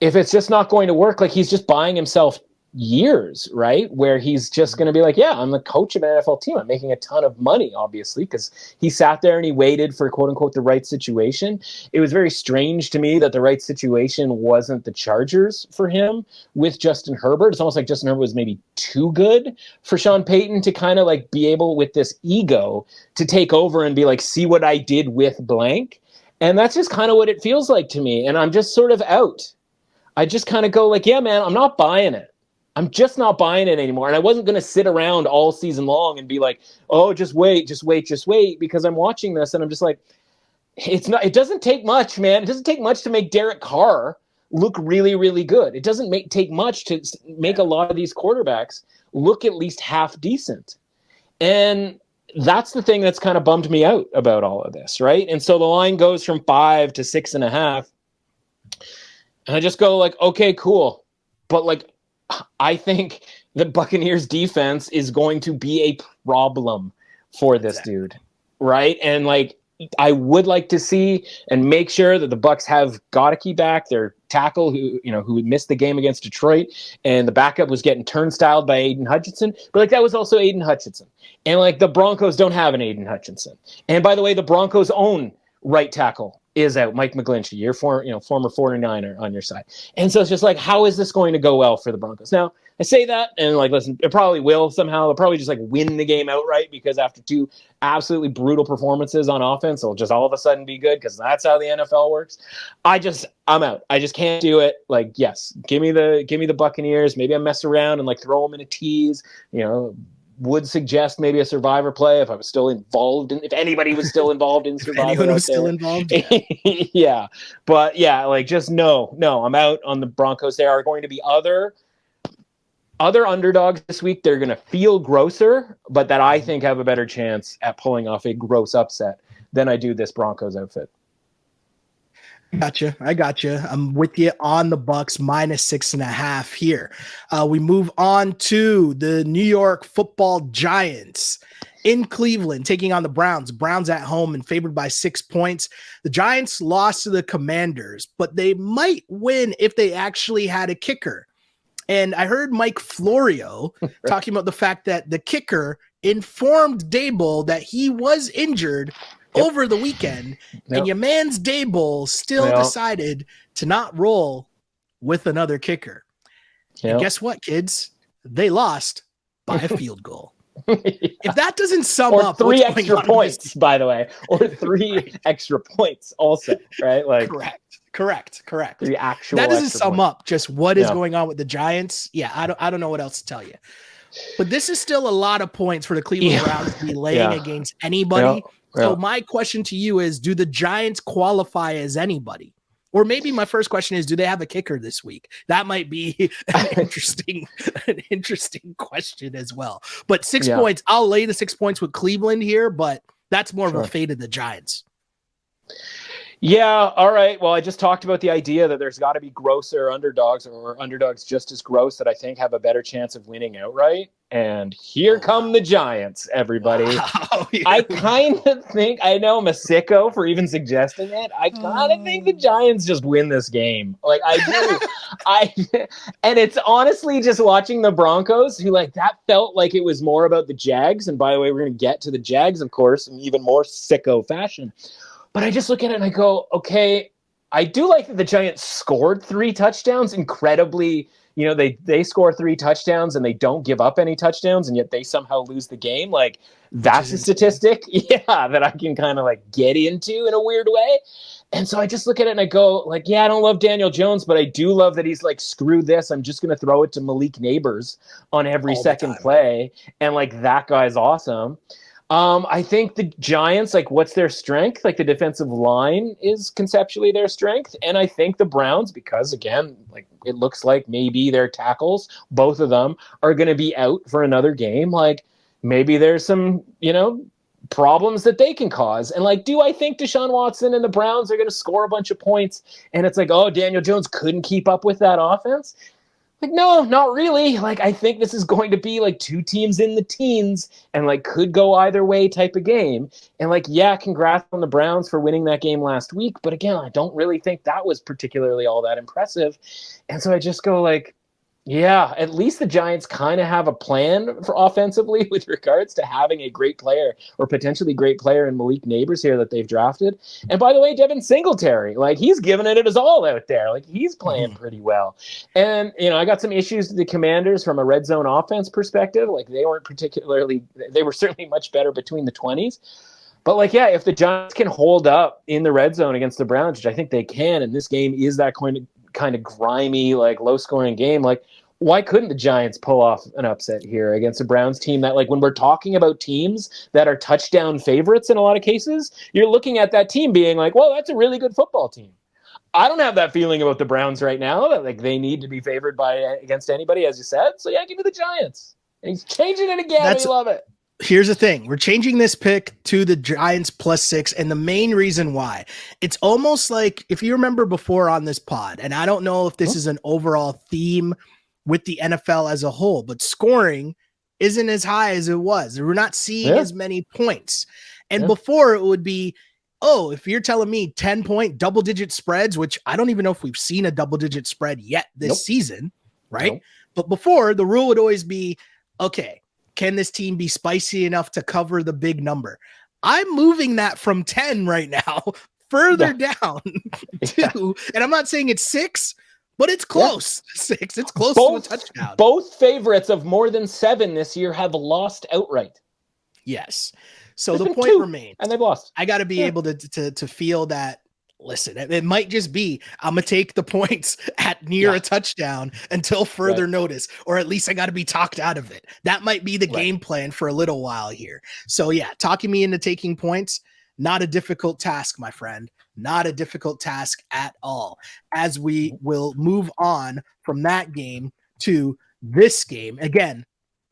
If it's just not going to work, like he's just buying himself years, right? Where he's just going to be like, yeah, I'm the coach of an NFL team. I'm making a ton of money, obviously, because he sat there and he waited for quote unquote the right situation. It was very strange to me that the right situation wasn't the Chargers for him with Justin Herbert. It's almost like Justin Herbert was maybe too good for Sean Payton to kind of like be able with this ego to take over and be like, see what I did with blank. And that's just kind of what it feels like to me. And I'm just sort of out. I just kind of go like, yeah, man, I'm not buying it. I'm just not buying it anymore. And I wasn't going to sit around all season long and be like, oh, just wait, because I'm watching this and I'm just like, it doesn't take much, man. It doesn't take much to make Derek Carr look really, really good. It doesn't take much to make a lot of these quarterbacks look at least half decent. And that's the thing that's kind of bummed me out about all of this, right? And so the line goes from 5 to 6.5. And I just go like, okay, cool. But like, I think the Buccaneers defense is going to be a problem for this dude. Right. And like, I would like to see and make sure that the Bucs have Gotteke back, their tackle who missed the game against Detroit, and the backup was getting turnstiled by Aiden Hutchinson. But like that was also Aiden Hutchinson. And like the Broncos don't have an Aiden Hutchinson. And by the way, the Broncos own right tackle is out, Mike McGlinchey, your former 49er on your side. And so it's just like, how is this going to go well for the Broncos? Now, I say that, and like, listen, it probably will somehow. They'll probably just like win the game outright because after two absolutely brutal performances on offense, it'll just all of a sudden be good because that's how the NFL works. I'm out. I just can't do it. Like, yes, give me the Buccaneers. Maybe I mess around and like throw them in a tease. Would suggest maybe a survivor play if I was still involved in, if anybody was still involved in survivor. Anyone was still involved. Yeah. But yeah, like just no, I'm out on the Broncos. There are going to be other underdogs this week. They're going to feel grosser, but that I think have a better chance at pulling off a gross upset than I do this Broncos outfit. I gotcha. I'm with you on the Bucs -6.5 here. We move on to the New York Football Giants in Cleveland, taking on the Browns. Browns at home and favored by 6 points. The Giants lost to the Commanders, but they might win if they actually had a kicker. And I heard Mike Florio talking about the fact that the kicker informed Daboll that he was injured over the weekend, and your man's Daboll still decided to not roll with another kicker. And guess what, kids? They lost by a field goal. If that doesn't sum or up 3 extra points, by the way, or 3 extra points also, right? Like correct. The actual that doesn't sum point. up just what is going on with the Giants. Yeah, I don't know what else to tell you. But this is still a lot of points for the Cleveland Browns to be laying against anybody. So my question to you is, do the Giants qualify as anybody? Or maybe my first question is, do they have a kicker this week? That might be an interesting question as well. But 6 points, I'll lay the 6 points with Cleveland here, but that's more of a fate of the Giants. Yeah, all right. Well, I just talked about the idea that there's got to be grosser underdogs or underdogs just as gross that I think have a better chance of winning outright. And here come the Giants, everybody. Wow. I kind of think, I know I'm a sicko for even suggesting it. I kind of think the Giants just win this game. Like I do. And it's honestly just watching the Broncos who like that felt like it was more about the Jags. And by the way, we're going to get to the Jags, of course, in even more sicko fashion. But I just look at it and I go, okay, I do like that the Giants scored 3 touchdowns incredibly. They score 3 touchdowns and they don't give up any touchdowns, and yet they somehow lose the game. Like that's a statistic, that I can kind of like get into in a weird way. And so I just look at it and I go like, yeah, I don't love Daniel Jones, but I do love that he's like, screw this. I'm just going to throw it to Malik Neighbors on every second play. And like, that guy's awesome. I think the Giants, like, what's their strength? Like, the defensive line is conceptually their strength. And I think the Browns, because, again, like, it looks like maybe their tackles, both of them, are going to be out for another game. Like, maybe there's some, problems that they can cause. And, like, do I think Deshaun Watson and the Browns are going to score a bunch of points? And it's like, oh, Daniel Jones couldn't keep up with that offense? Like, no, not really. Like, I think this is going to be like 2 teams in the teens and like could go either way type of game. And like, yeah, congrats on the Browns for winning that game last week. But again, I don't really think that was particularly all that impressive. And so I just go like, yeah, at least the Giants kind of have a plan for offensively with regards to having a great player or potentially great player in Malik Neighbors here that they've drafted. And by the way, Devin Singletary, like he's giving it his all out there. Like he's playing pretty well. And, I got some issues with the Commanders from a red zone offense perspective. Like they were certainly much better between the 20s. But like, yeah, if the Giants can hold up in the red zone against the Browns, which I think they can, and this game is that kind of grimy, like low scoring game, like why couldn't the Giants pull off an upset here against a Browns team that, like, when we're talking about teams that are touchdown favorites in a lot of cases, you're looking at that team being like, well, that's a really good football team. I don't have that feeling about the Browns right now, that like they need to be favored against anybody, as you said. So yeah, give me the Giants. And he's changing it again. I love it. Here's the thing. We're changing this pick to the Giants +6. And the main reason why, it's almost like, if you remember before on this pod, and I don't know if this is an overall theme with the NFL as a whole, but scoring isn't as high as it was. We're not seeing as many points. And before, it would be Oh, if you're telling me 10-point double-digit spreads, which I don't even know if we've seen a double-digit spread yet this season, right? Nope. But before, the rule would always be, okay, can this team be spicy enough to cover the big number? I'm moving that from 10 right now, further down to, and I'm not saying it's 6, but it's close to 6. It's close to a touchdown. Both favorites of more than 7 this year have lost outright. Yes. So There's the been point 2, remains. and they've lost. I got to be able to feel that, listen, it might just be, I'm going to take the points at near a touchdown until further notice, or at least I got to be talked out of it. That might be the game plan for a little while here. So yeah, talking me into taking points, not a difficult task, my friend. Not a difficult task at all. As we will move on from that game to this game. Again,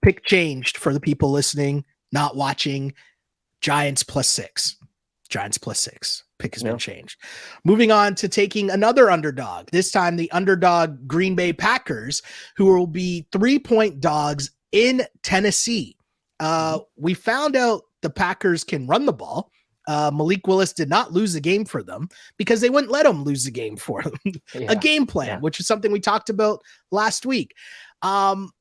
pick changed for the people listening, not watching. Giants +6. Giants +6. Pick has been changed. Moving on to taking another underdog. This time the underdog Green Bay Packers, who will be 3-point dogs in Tennessee. We found out the Packers can run the ball. Malik Willis did not lose the game for them because they wouldn't let him lose the game for them. A game plan, which is something we talked about last week. On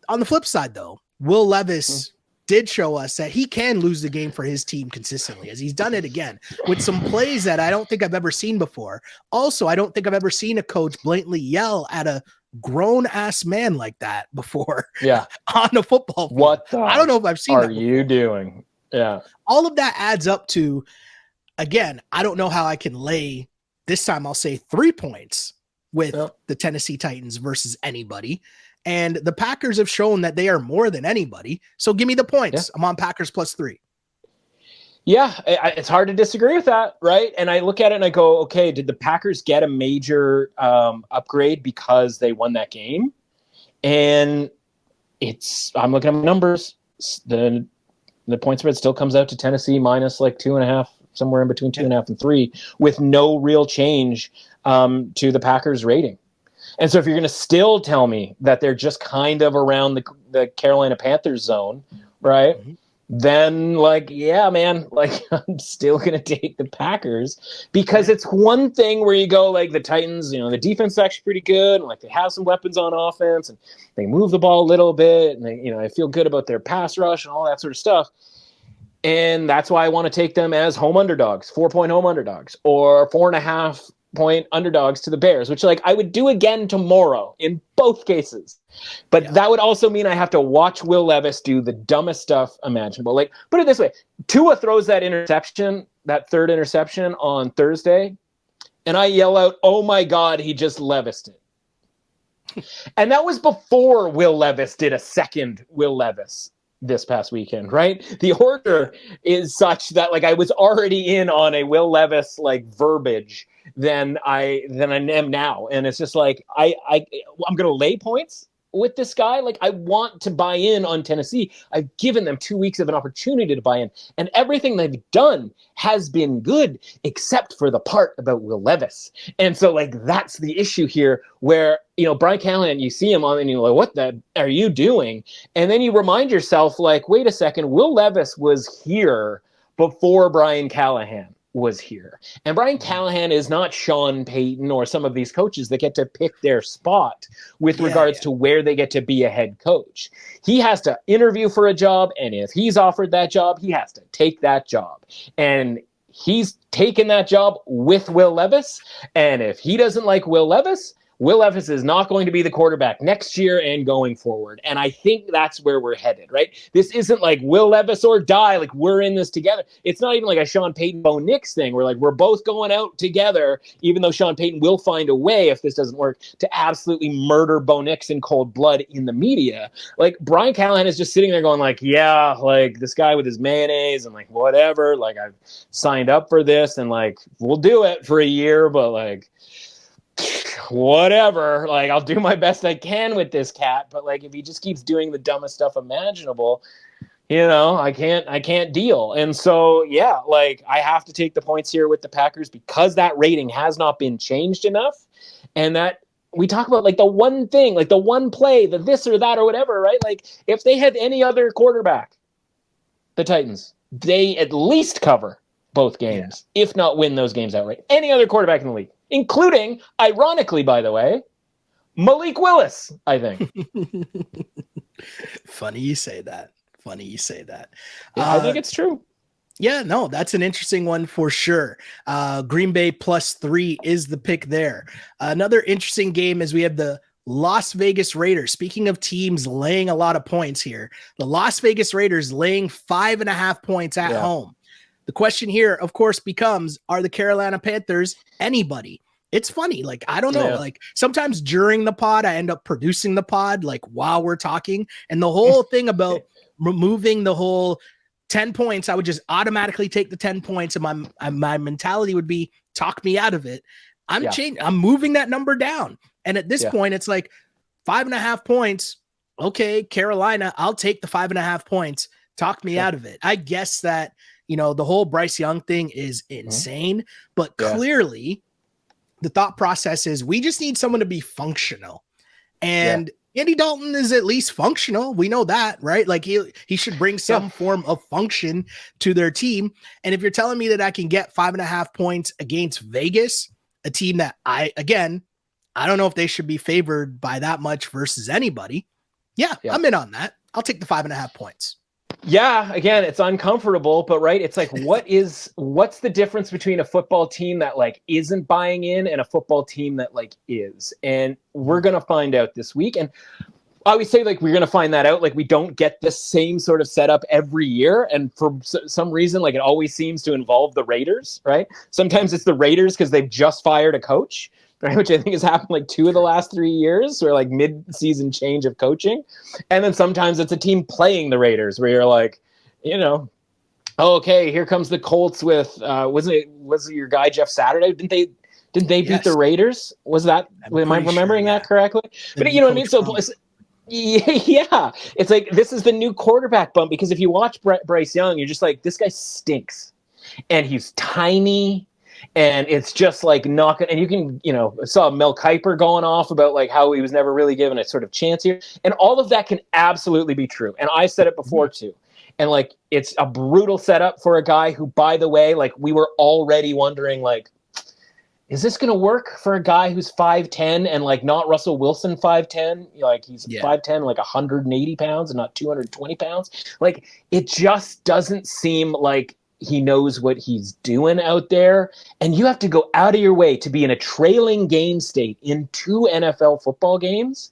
the flip side, though, Will Levis did show us that he can lose the game for his team consistently, as he's done it again with some plays that I don't think I've ever seen before. Also, I don't think I've ever seen a coach blatantly yell at a grown ass man like that before. On a football field. What I don't know if I've seen that are you doing? Yeah. All of that adds up to, again, I don't know how I can lay, this time I'll say 3 points with the Tennessee Titans versus anybody. And the Packers have shown that they are more than anybody. So give me the points. I'm on Packers +3. Yeah, it's hard to disagree with that, right? And I look at it and I go, okay, did the Packers get a major upgrade because they won that game? And I'm looking at my numbers. The point spread still comes out to Tennessee minus like 2.5, somewhere in between 2.5 and 3, with no real change to the Packers rating. And so if you're going to still tell me that they're just kind of around the Carolina Panthers zone, right? Then man, I'm still going to take the Packers, because it's one thing where you go like the Titans, the defense is actually pretty good. And, they have some weapons on offense and they move the ball a little bit. And they, I feel good about their pass rush and all that sort of stuff. And that's why I want to take them as home underdogs, 4-point home underdogs, or 4.5-point underdogs to the Bears, which I would do again tomorrow in both cases. But that would also mean I have to watch Will Levis do the dumbest stuff imaginable. Put it this way, Tua throws that interception, that third interception on Thursday, and I yell out, "Oh my God, he just Levised it." And that was before Will Levis did a second Will Levis this past weekend, right? The order is such that I was already in on a Will Levis verbiage than I am now. And it's just I'm going to lay points with this guy. I want to buy in on Tennessee. I've given them 2 weeks of an opportunity to buy in, and everything they've done has been good except for the part about Will Levis. And so that's the issue here, where Brian Callahan, you see him on and you're what the are you doing? And then you remind yourself wait a second, Will Levis was here before Brian Callahan was here. And Brian Callahan is not Sean Payton or some of these coaches that get to pick their spot with regards to where they get to be a head coach. He has to interview for a job, and if he's offered that job, he has to take that job. And he's taken that job with Will Levis. And if he doesn't like Will Levis is not going to be the quarterback next year and going forward. And I think that's where we're headed, right? This isn't Will Levis or die. We're in this together. It's not even a Sean Payton, Bo Nix thing where we're both going out together, even though Sean Payton will find a way, if this doesn't work, to absolutely murder Bo Nix in cold blood in the media. Brian Callahan is just sitting there going this guy with his mayonnaise and whatever, I've signed up for this and we'll do it for a year, but whatever, I'll do my best I can with this cat, but if he just keeps doing the dumbest stuff imaginable, I can't deal. And so I have to take the points here with the Packers, because that rating has not been changed enough. And that we talk about the one thing, the one play, the this or that or whatever, right? If they had any other quarterback, the Titans, they at least cover both games, if not win those games outright. Any other quarterback in the league, including, ironically, by the way, Malik Willis, I think. Funny you say that. Yeah, I think it's true. Yeah, no, that's an interesting one for sure. Green Bay +3 is the pick there. Another interesting game is we have the Las Vegas Raiders. Speaking of teams laying a lot of points here, the Las Vegas Raiders laying 5.5 points at home. The question here, of course, becomes, are the Carolina Panthers anybody? It's funny. Like, I don't know. Like, sometimes during the pod, I end up producing the pod, like, while we're talking. And the whole thing about removing the whole 10 points, I would just automatically take the 10 points, and my mentality would be, talk me out of it. I'm moving that number down. And at this point, it's like 5.5 points. Okay, Carolina, I'll take the 5.5 points. Talk me out of it. I guess that, the whole Bryce Young thing is insane, but clearly the thought process is we just need someone to be functional. And Andy Dalton is at least functional. We know that, right? Like he should bring some form of function to their team. And if you're telling me that I can get 5.5 points against Vegas, a team that I don't know if they should be favored by that much versus anybody. I'm in on that. I'll take the 5.5 points. Yeah, again, it's uncomfortable, but right, it's like, what's the difference between a football team that like isn't buying in and a football team that like is? And we're gonna find out this week. And I always say, like, we're gonna find that out. Like, we don't get the same sort of setup every year, and for some reason, like, it always seems to involve the Raiders, right? Sometimes it's the Raiders because they've just fired a coach, right? Which I think has happened like 2 of the last 3 years, or like mid-season change of coaching. And then sometimes it's a team playing the Raiders where you're like, oh, okay, here comes the Colts with was it your guy Jeff Saturday? Didn't they beat the Raiders? Was that, am I remembering that correctly? But you know what I mean? So it's like, this is the new quarterback bump, because if you watch Bryce Young, you're just like, this guy stinks, and he's tiny. And it's just like not gonna, and you can, saw Mel Kiper going off about like how he was never really given a sort of chance here. And all of that can absolutely be true. And I said it before too. And like, it's a brutal setup for a guy who, by the way, like, we were already wondering, like, is this going to work for a guy who's 5'10" and like not Russell Wilson 5'10"? Like, he's 5'10", like 180 pounds and not 220 pounds. Like, it just doesn't seem like he knows what he's doing out there. And you have to go out of your way to be in a trailing game state in 2 NFL football games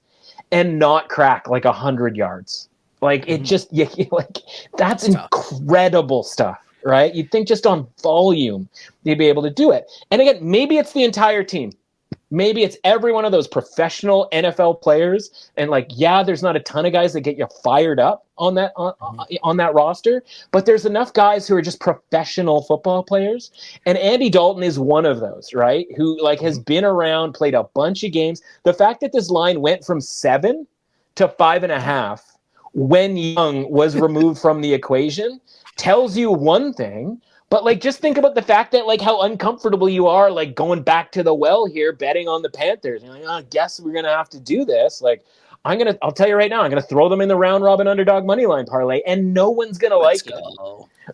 and not crack like 100 yards. Like, it just, like, that's incredible stuff, right? You'd think just on volume, you'd be able to do it. And again, maybe it's the entire team. Maybe it's every one of those professional NFL players. And like, there's not a ton of guys that get you fired up on that on that roster, but there's enough guys who are just professional football players. And Andy Dalton is one of those, right? Who like has been around, played a bunch of games. The fact that this line went from 7 to 5.5 when Young was removed from the equation tells you one thing. But like, just think about the fact that like how uncomfortable you are, like going back to the well here, betting on the Panthers. You're like, I guess we're gonna have to do this. Like, I'll tell you right now, I'm gonna throw them in the round robin underdog money line parlay, and no one's gonna like it,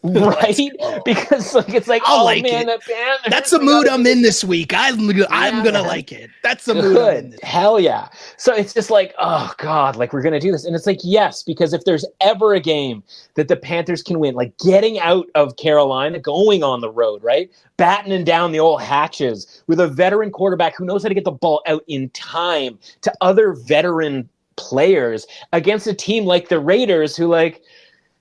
right? Because like, it's like, I'll like man, it. That's the mood I'm in this week. I'm gonna like it. That's the mood I'm in this week. Hell yeah. So it's just like, oh God, like, we're gonna do this. And it's like, yes, because if there's ever a game that the Panthers can win, like getting out of Carolina, going on the road, right? Battening down the old hatches with a veteran quarterback who knows how to get the ball out in time to other veteran players against a team like the Raiders, who like,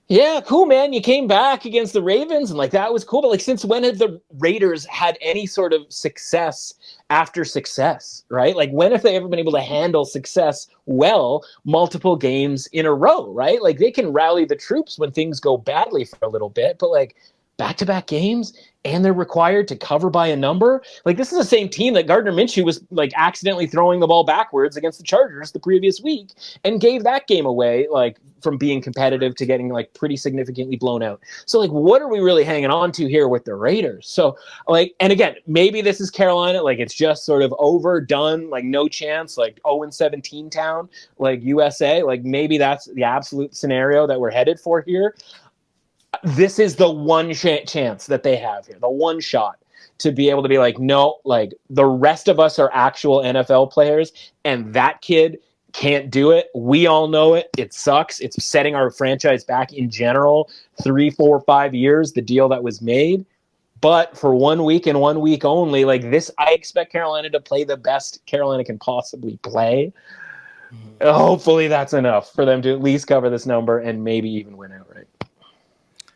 yeah, cool, man, you came back against the Ravens and like, that was cool. But like, since when have the Raiders had any sort of success after success, right? Like, when have they ever been able to handle success well multiple games in a row, right? Like, they can rally the troops when things go badly for a little bit, but like, back-to-back games, and they're required to cover by a number. Like, this is the same team that Gardner Minshew was like accidentally throwing the ball backwards against the Chargers the previous week and gave that game away, like, from being competitive to getting like pretty significantly blown out. So like, what are we really hanging on to here with the Raiders? So like, and again, maybe this is Carolina, like, it's just sort of overdone, like no chance, like 0-17 town, like USA, like maybe that's the absolute scenario that we're headed for here. This is the one chance that they have here, the one shot to be able to be like, no, like the rest of us are actual NFL players, and that kid can't do it. We all know it. It sucks. It's setting our franchise back in general 3, 4, 5 years, the deal that was made. But for 1 week and 1 week only, like this, I expect Carolina to play the best Carolina can possibly play. Hopefully that's enough for them to at least cover this number and maybe even win outright.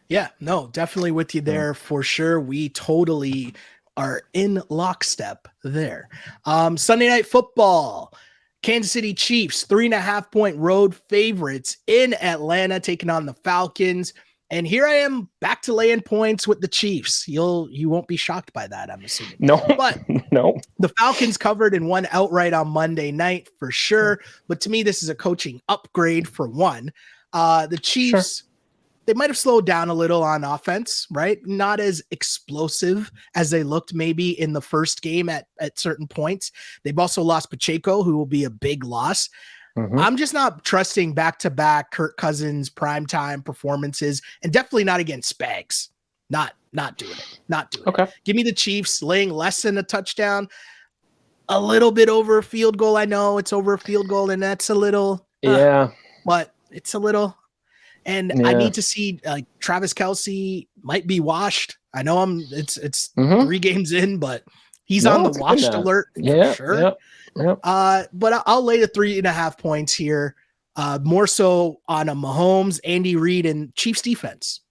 Yeah, no, definitely with you there for sure. We totally are in lockstep there. Sunday Night Football, Kansas City Chiefs, 3.5-point road favorites in Atlanta, taking on the Falcons. And here I am back to laying points with the Chiefs. You won't be shocked by that, I'm assuming. No, but no. The Falcons covered and won outright on Monday night for sure. But to me, this is a coaching upgrade for one. The Chiefs, they might have slowed down a little on offense, right? Not as explosive as they looked maybe in the first game at certain points. They've also lost Pacheco, who will be a big loss. I'm just not trusting back-to-back Kirk Cousins primetime performances, and definitely not against Spags. Not doing it. Not doing it. Give me the Chiefs laying less than a touchdown, a little bit over a field goal. I know it's over a field goal, and that's a little, but it's a little. And I need to see Travis Kelce might be washed. I know it's 3 games in, but he's on the washed alert for sure. But I'll lay the 3.5 points here, more so on a Mahomes, Andy Reid, and Chiefs defense.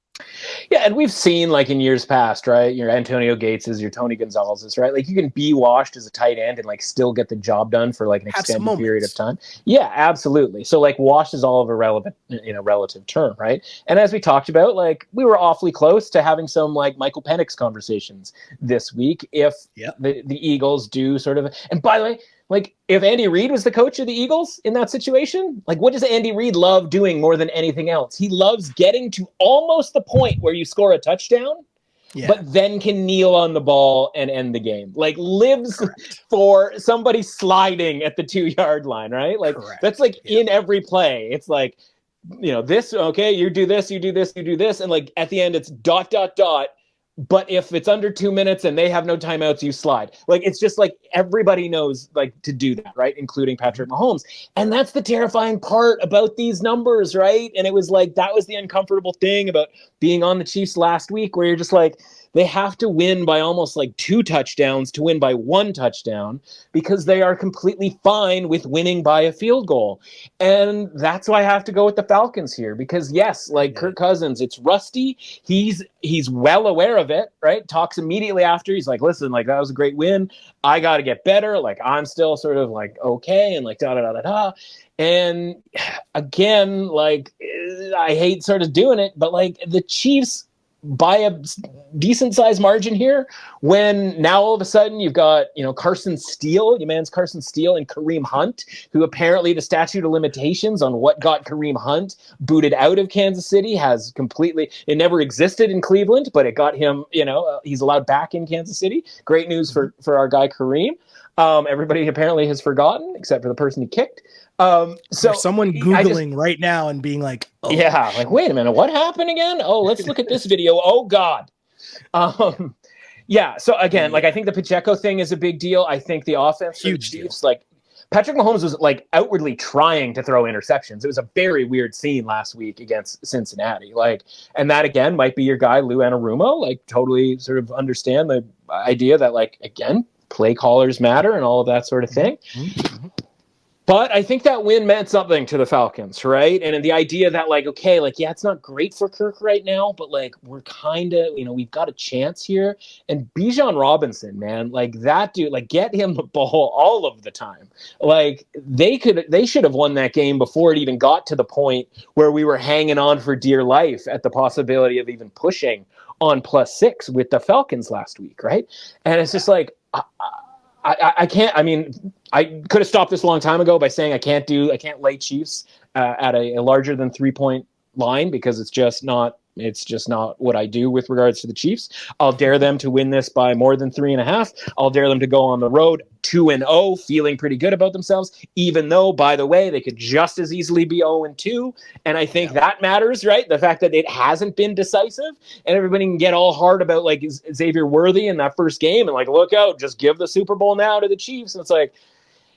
Yeah, and we've seen like in years past, right? Your Antonio Gateses, your Tony Gonzalez's, right? Like you can be washed as a tight end and like still get the job done for like an extended period of time. Yeah, absolutely. So like washed is all of a relative term, right? And as we talked about, like we were awfully close to having some like Michael Penix conversations this week if the Eagles do sort of. And by the way, like if Andy Reid was the coach of the Eagles in that situation, like what does Andy Reid love doing more than anything else? He loves getting to almost the point where you score a touchdown, but then can kneel on the ball and end the game. Like lives for somebody sliding at the 2-yard line, right? Like that's like in every play. It's like, this, okay, you do this, you do this, you do this. And like at the end it's ... But if it's under 2 minutes and they have no timeouts, you slide. Like, it's just like everybody knows like to do that, right? Including Patrick Mahomes. And that's the terrifying part about these numbers, right? And it was like, that was the uncomfortable thing about being on the Chiefs last week, where you're just like, they have to win by almost like 2 touchdowns to win by 1 touchdown because they are completely fine with winning by a field goal. And that's why I have to go with the Falcons here because yes, like Kirk Cousins, it's rusty. He's well aware of it, right? Talks immediately after. He's like, listen, like that was a great win. I got to get better. Like I'm still sort of like, okay. And like, da. And again, like I hate sort of doing it, but like the Chiefs by a decent sized margin here when now all of a sudden you've got, Carson Steele, your man's Carson Steele and Kareem Hunt, who apparently the statute of limitations on what got Kareem Hunt booted out of Kansas City has completely, it never existed in Cleveland, but it got him, he's allowed back in Kansas City. Great news for our guy Kareem. Everybody apparently has forgotten except for the person he kicked. So there's someone Googling right now and being like, oh. Yeah, like, wait a minute, what happened again? Oh, let's look at this video. Oh God. So again, like I think the Pacheco thing is a big deal. I think the offense for the Chiefs, like Patrick Mahomes was like outwardly trying to throw interceptions. It was a very weird scene last week against Cincinnati. Like, and that again might be your guy, Lou Anarumo, like totally sort of understand the idea that like, again, play callers matter and all of that sort of thing. But I think that win meant something to the Falcons, right? And the idea that like, okay, like, yeah, it's not great for Kirk right now, but like we're kind of, we've got a chance here. And Bijan Robinson, man, like that dude, like get him the ball all of the time. Like they should have won that game before it even got to the point where we were hanging on for dear life at the possibility of even pushing on +6 with the Falcons last week, right? And it's just like, I can't. I mean, I could have stopped this a long time ago by saying I can't lay Chiefs at a larger than 3-point line because it's just not It's just not what I do with regards to the Chiefs. I'll dare them to win this by more than 3.5. I'll dare them to go on the road 2-0, feeling pretty good about themselves, even though, by the way, they could just as easily be 0-2. And I think that matters, right? The fact that it hasn't been decisive, and everybody can get all hard about like Xavier Worthy in that first game and like, look out, just give the Super Bowl now to the Chiefs. And it's like,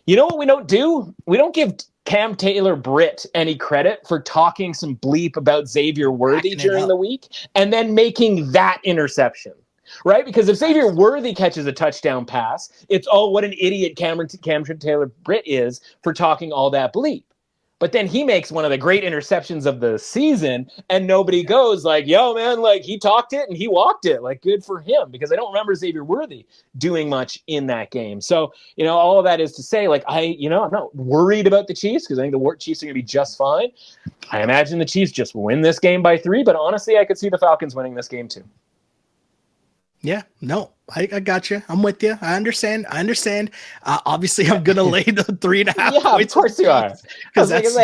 you know what we don't do? We don't give Cam Taylor-Britt any credit for talking some bleep about Xavier Worthy during the week and then making that interception, right? Because if Xavier Worthy catches a touchdown pass, it's, oh, what an idiot Cam Taylor-Britt is for talking all that bleep. But then he makes one of the great interceptions of the season, and nobody goes like, yo, man, like he talked it and he walked it. Like, good for him, because I don't remember Xavier Worthy doing much in that game. So, all of that is to say, like, I'm not worried about the Chiefs because I think the Chiefs are going to be just fine. I imagine the Chiefs just win this game by 3, but honestly, I could see the Falcons winning this game too. Yeah, no, I got you. I'm with you. I understand. Obviously, I'm going to lay the 3.5 yeah, points. Of course you are. Because that's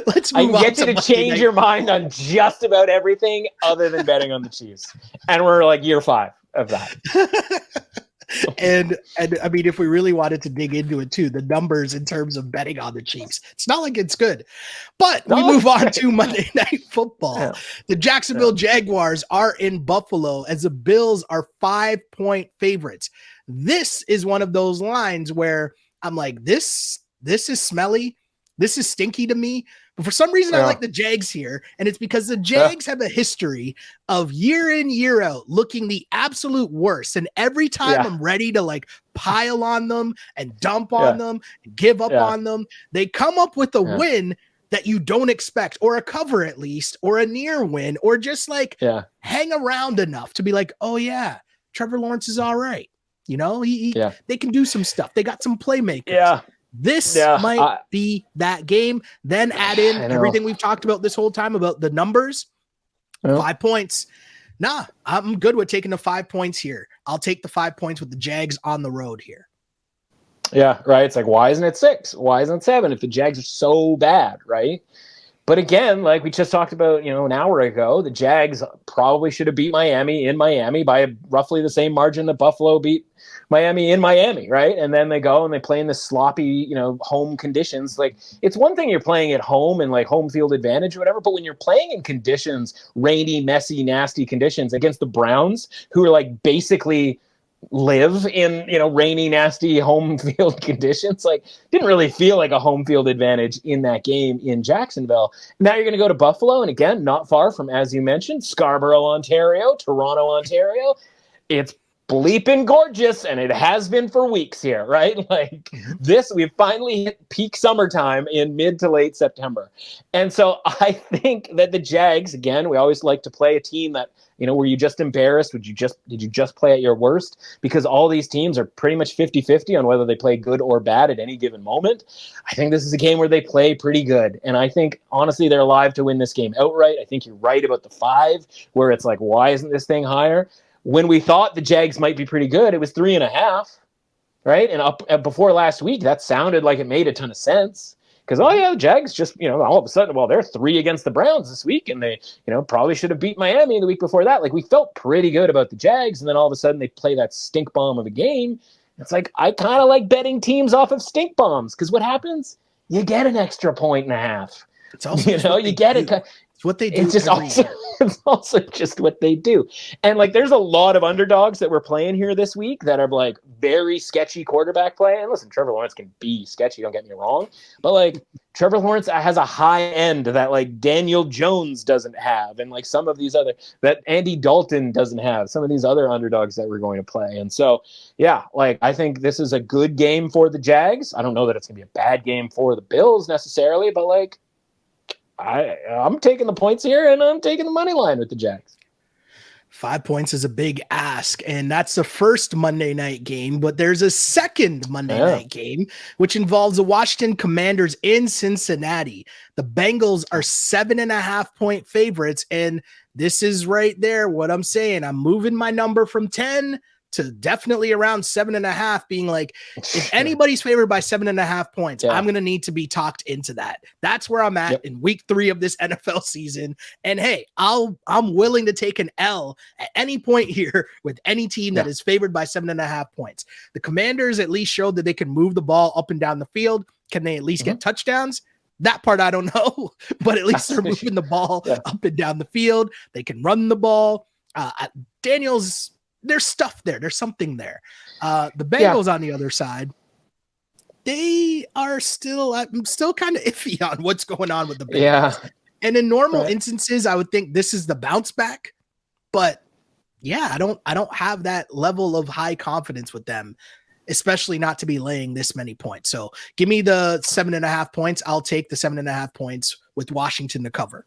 let's move on. I get you to change your mind on just about everything other than betting on the Chiefs. And we're like year 5 of that. And I mean, if we really wanted to dig into it too, the numbers in terms of betting on the Chiefs, it's not like it's good. But we move on to Monday Night Football. Yeah. The Jacksonville Jaguars are in Buffalo as the Bills are 5-point favorites. This is one of those lines where I'm like, this is smelly. This is stinky to me. But for some reason, I like the Jags here. And it's because the Jags have a history of year in, year out looking the absolute worst. And every time I'm ready to like pile on them and dump on them and give up on them, they come up with a win that you don't expect, or a cover at least, or a near win, or just like hang around enough to be like, oh yeah, Trevor Lawrence is all right. They can do some stuff. They got some playmakers. Yeah. This might be that game. Then add in everything we've talked about this whole time about the numbers. 5 points. Nah, I'm good with taking the 5 points here. I'll take the 5 points with the Jags on the road here. Yeah, right. It's like, why isn't it 6? Why isn't it 7 if the Jags are so bad, right? But again, like we just talked about, an hour ago, the Jags probably should have beat Miami in Miami by roughly the same margin that Buffalo beat Miami in Miami, right? And then they go and they play in the sloppy, home conditions. Like, it's one thing you're playing at home and like home field advantage or whatever, but when you're playing in conditions, rainy, messy, nasty conditions against the Browns, who are like basically live in rainy, nasty home field conditions, like didn't really feel like a home field advantage in that game in Jacksonville. Now you're going to go to Buffalo, and again, not far from, as you mentioned, Scarborough, Ontario, Toronto, Ontario. It's bleeping gorgeous, and it has been for weeks here, right? Like this, we've finally hit peak summertime in mid to late September. And so I think that the Jags, again, we always like to play a team that, were you just embarrassed? Did you just play at your worst? Because all these teams are pretty much 50-50 on whether they play good or bad at any given moment. I think this is a game where they play pretty good. And I think, honestly, they're alive to win this game outright. I think you're right about the 5, where it's like, why isn't this thing higher? When we thought the Jags might be pretty good, it was 3.5, right? And up before last week, that sounded like it made a ton of sense. Because, the Jags just, all of a sudden, they're 3 against the Browns this week, and they, probably should have beat Miami the week before that. Like, we felt pretty good about the Jags, and then all of a sudden they play that stink bomb of a game. It's like, I kind of like betting teams off of stink bombs, because what happens? You get an extra 1.5. It's also you get it. It's what they do. It's also just what they do. And like, there's a lot of underdogs that we're playing here this week that are like very sketchy quarterback play. And listen, Trevor Lawrence can be sketchy, don't get me wrong. But like, Trevor Lawrence has a high end that like Daniel Jones doesn't have. And like some of these other, that Andy Dalton doesn't have, some of these other underdogs that we're going to play. And so, yeah, like I think this is a good game for the Jags. I don't know that it's gonna be a bad game for the Bills necessarily, but like, I'm taking the points here, and I'm taking the money line with the Jags. 5 points is a big ask, and that's the first Monday night game, but there's a second Monday night game, which involves the Washington Commanders in Cincinnati. The Bengals are 7.5-point favorites, and this is right there what I'm saying. I'm moving my number from 10 to definitely around 7.5, being like, if anybody's favored by 7.5 points, I'm going to need to be talked into that. That's where I'm at in week 3 of this NFL season. And hey, I'm willing to take an L at any point here with any team that is favored by 7.5 points. The Commanders at least showed that they can move the ball up and down the field. Can they at least get touchdowns? That part I don't know, but at least they're moving the ball up and down the field. They can run the ball. Daniels, there's stuff there. There's something there. The Bengals on the other side, they are still, I'm still kind of iffy on what's going on with the Bengals. Yeah. And in normal instances, I would think this is the bounce back, but yeah, I don't have that level of high confidence with them, especially not to be laying this many points. So give me the 7.5 points. I'll take the 7.5 points with Washington to cover.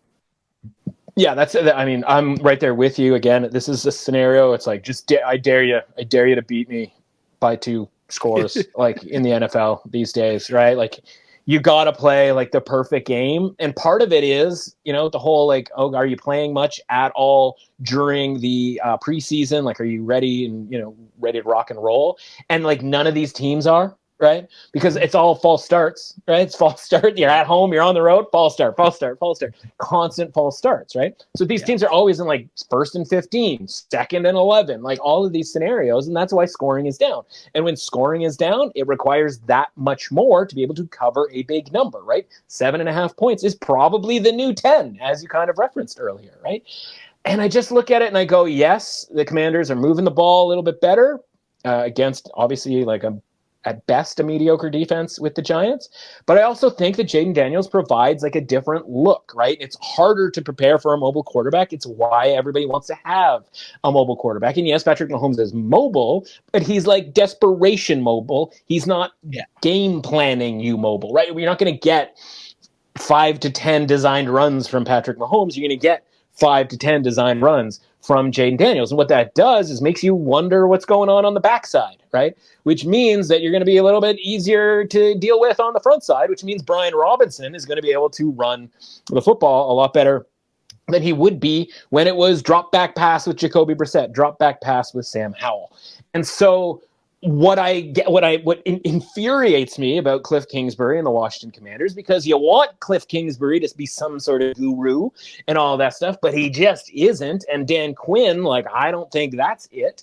Yeah, I mean, I'm right there with you. Again, this is a scenario. It's like, I dare you to beat me by 2 scores, like in the NFL these days, right? Like, you got to play like the perfect game. And part of it is, the whole like, oh, are you playing much at all during the preseason? Like, are you ready and, ready to rock and roll? And like, none of these teams are. Right? Because it's all false starts, right? It's false start. You're at home, you're on the road, false start, constant false starts, right? So these teams are always in like 1st and 15, 2nd and 11, like all of these scenarios. And that's why scoring is down. And when scoring is down, it requires that much more to be able to cover a big number, right? 7.5 points is probably the new 10, as you kind of referenced earlier, right? And I just look at it and I go, yes, the Commanders are moving the ball a little bit better against obviously like at best a mediocre defense with the Giants. But I also think that Jaden Daniels provides like a different look, right? It's harder to prepare for a mobile quarterback. It's why everybody wants to have a mobile quarterback. And yes, Patrick Mahomes is mobile, but he's like desperation mobile. He's not game planning you mobile, right? You're not going to get 5 to 10 designed runs from Patrick Mahomes. You're going to get 5 to 10 designed runs from Jaden Daniels. And what that does is makes you wonder what's going on the backside, right? Which means that you're going to be a little bit easier to deal with on the front side, which means Brian Robinson is going to be able to run the football a lot better than he would be when it was drop back pass with Jacoby Brissett, drop back pass with Sam Howell. And so what infuriates me about Cliff Kingsbury and the Washington Commanders, because you want Cliff Kingsbury to be some sort of guru and all that stuff, but he just isn't. And Dan Quinn, like, I don't think that's it.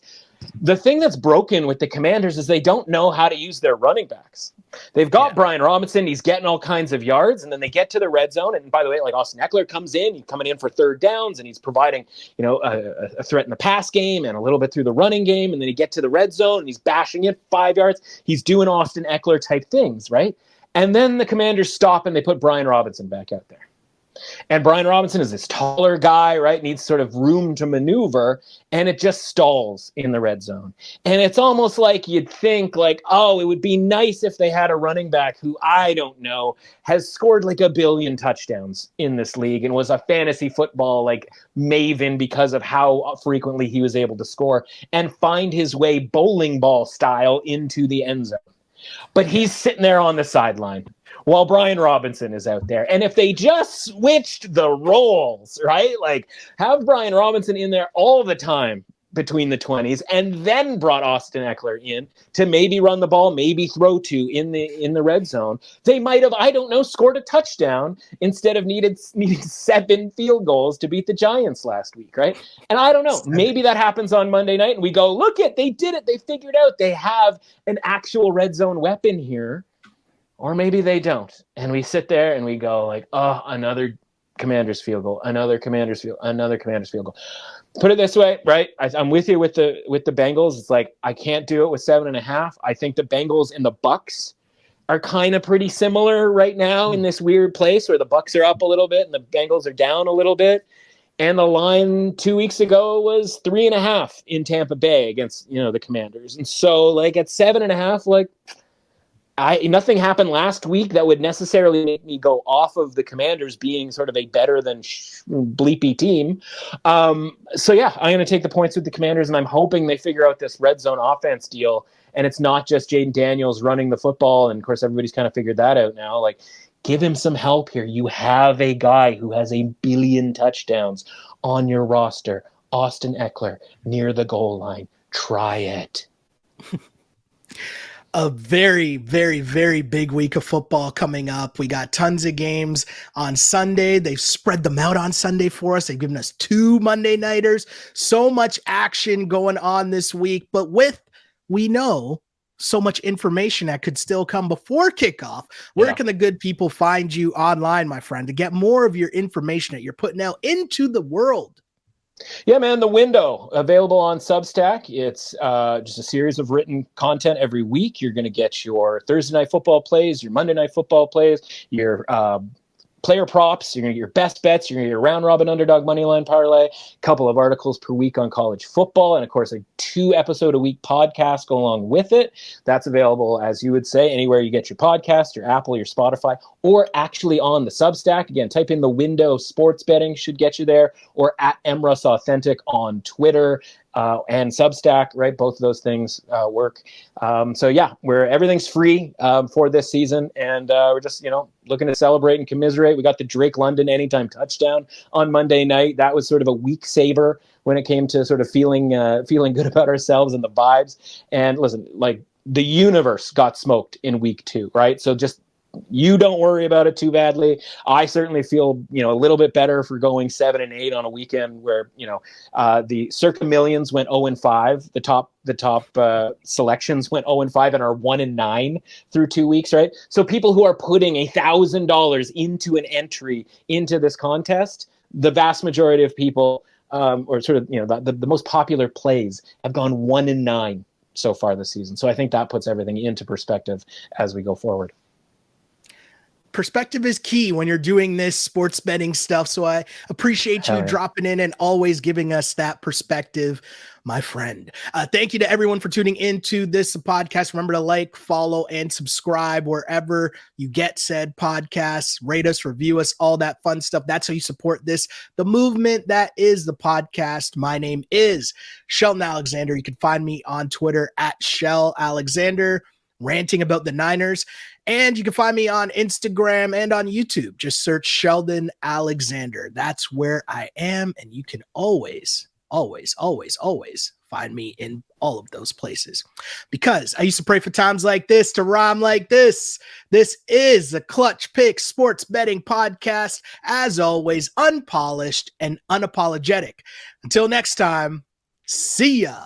The thing that's broken with the Commanders is they don't know how to use their running backs. They've got Brian Robinson. He's getting all kinds of yards, and then they get to the red zone. And by the way, like Austin Eckler comes in, he's coming in for 3rd downs, and he's providing, a threat in the pass game and a little bit through the running game. And then he get to the red zone, and he's bashing it 5 yards. He's doing Austin Eckler type things, right? And then the Commanders stop, and they put Brian Robinson back out there. And Brian Robinson is this taller guy, right? Needs sort of room to maneuver, and it just stalls in the red zone. And it's almost like you'd think like, oh, it would be nice if they had a running back who, I don't know, has scored like 1 billion touchdowns in this league and was a fantasy football like maven because of how frequently he was able to score and find his way bowling ball style into the end zone. But he's sitting there on the sideline while Brian Robinson is out there. And if they just switched the roles, right? Like, have Brian Robinson in there all the time between the 20s and then brought Austin Eckler in to maybe run the ball, maybe throw to in the red zone, they might have, I don't know, scored a touchdown instead of needing 7 field goals to beat the Giants last week, right? And I don't know, maybe that happens on Monday night and we go, look it, they did it. They figured out they have an actual red zone weapon here. Or maybe they don't. And we sit there and we go like, oh, another Commanders field goal, another Commanders field goal. Put it this way, right? I'm with you with the Bengals. It's like, I can't do it with 7.5. I think the Bengals and the Bucs are kind of pretty similar right now in this weird place where the Bucs are up a little bit and the Bengals are down a little bit. And the line 2 weeks ago was 3.5 in Tampa Bay against, the Commanders. And so like at 7.5, like, nothing happened last week that would necessarily make me go off of the Commanders being sort of a better than bleepy team. So yeah, I'm going to take the points with the Commanders, and I'm hoping they figure out this red zone offense deal. And it's not just Jaden Daniels running the football. And of course, everybody's kind of figured that out now. Like, give him some help here. You have a guy who has 1 billion touchdowns on your roster, Austin Eckler, near the goal line. Try it. A very, very, very big week of football coming up. We got tons of games on Sunday. They've spread them out on Sunday for us. They've given us 2 Monday nighters. So much action going on this week. But we know so much information that could still come before kickoff. Where can the good people find you online, my friend, to get more of your information that you're putting out into the world? Yeah, man, The Window, available on Substack. It's just a series of written content every week. You're going to get your Thursday night football plays, your Monday night football plays, your player props. You're going to get your best bets. You're going to get your round robin underdog moneyline parlay, a couple of articles per week on college football, and of course a 2-episode-a-week podcast go along with it. That's available, as you would say, anywhere you get your podcast, your Apple, your Spotify, or actually on the Substack. Again, type in The Window Sports Betting, should get you there, or at Emrus Authentic on Twitter. And Substack, right? Both of those things work. So yeah, everything's free for this season, and we're just looking to celebrate and commiserate. We got the Drake London anytime touchdown on Monday night. That was sort of a week saver when it came to sort of feeling good about ourselves and the vibes. And listen, like the universe got smoked in week 2, right? So just you don't worry about it too badly. I certainly feel, a little bit better for going 7-8 on a weekend where, the Circa Millions went 0-5. The top selections went 0-5 and are 1-9 through 2 weeks, right? So people who are putting $1,000 into an entry into this contest, the vast majority of people, or sort of, the most popular plays have gone 1-9 so far this season. So I think that puts everything into perspective as we go forward. Perspective is key when you're doing this sports betting stuff. So I appreciate you dropping in and always giving us that perspective, my friend. Thank you to everyone for tuning into this podcast. Remember to like, follow, and subscribe wherever you get said podcasts. Rate us, review us, all that fun stuff. That's how you support this, the movement that is the podcast. My name is Sheldon Alexander. You can find me on Twitter at Shell Alexander, ranting about the Niners. And you can find me on Instagram and on YouTube. Just search Sheldon Alexander. That's where I am. And you can always, always, always, always find me in all of those places. Because I used to pray for times like this to rhyme like this. This is the Clutch Pick Sports Betting Podcast. As always, unpolished and unapologetic. Until next time, see ya.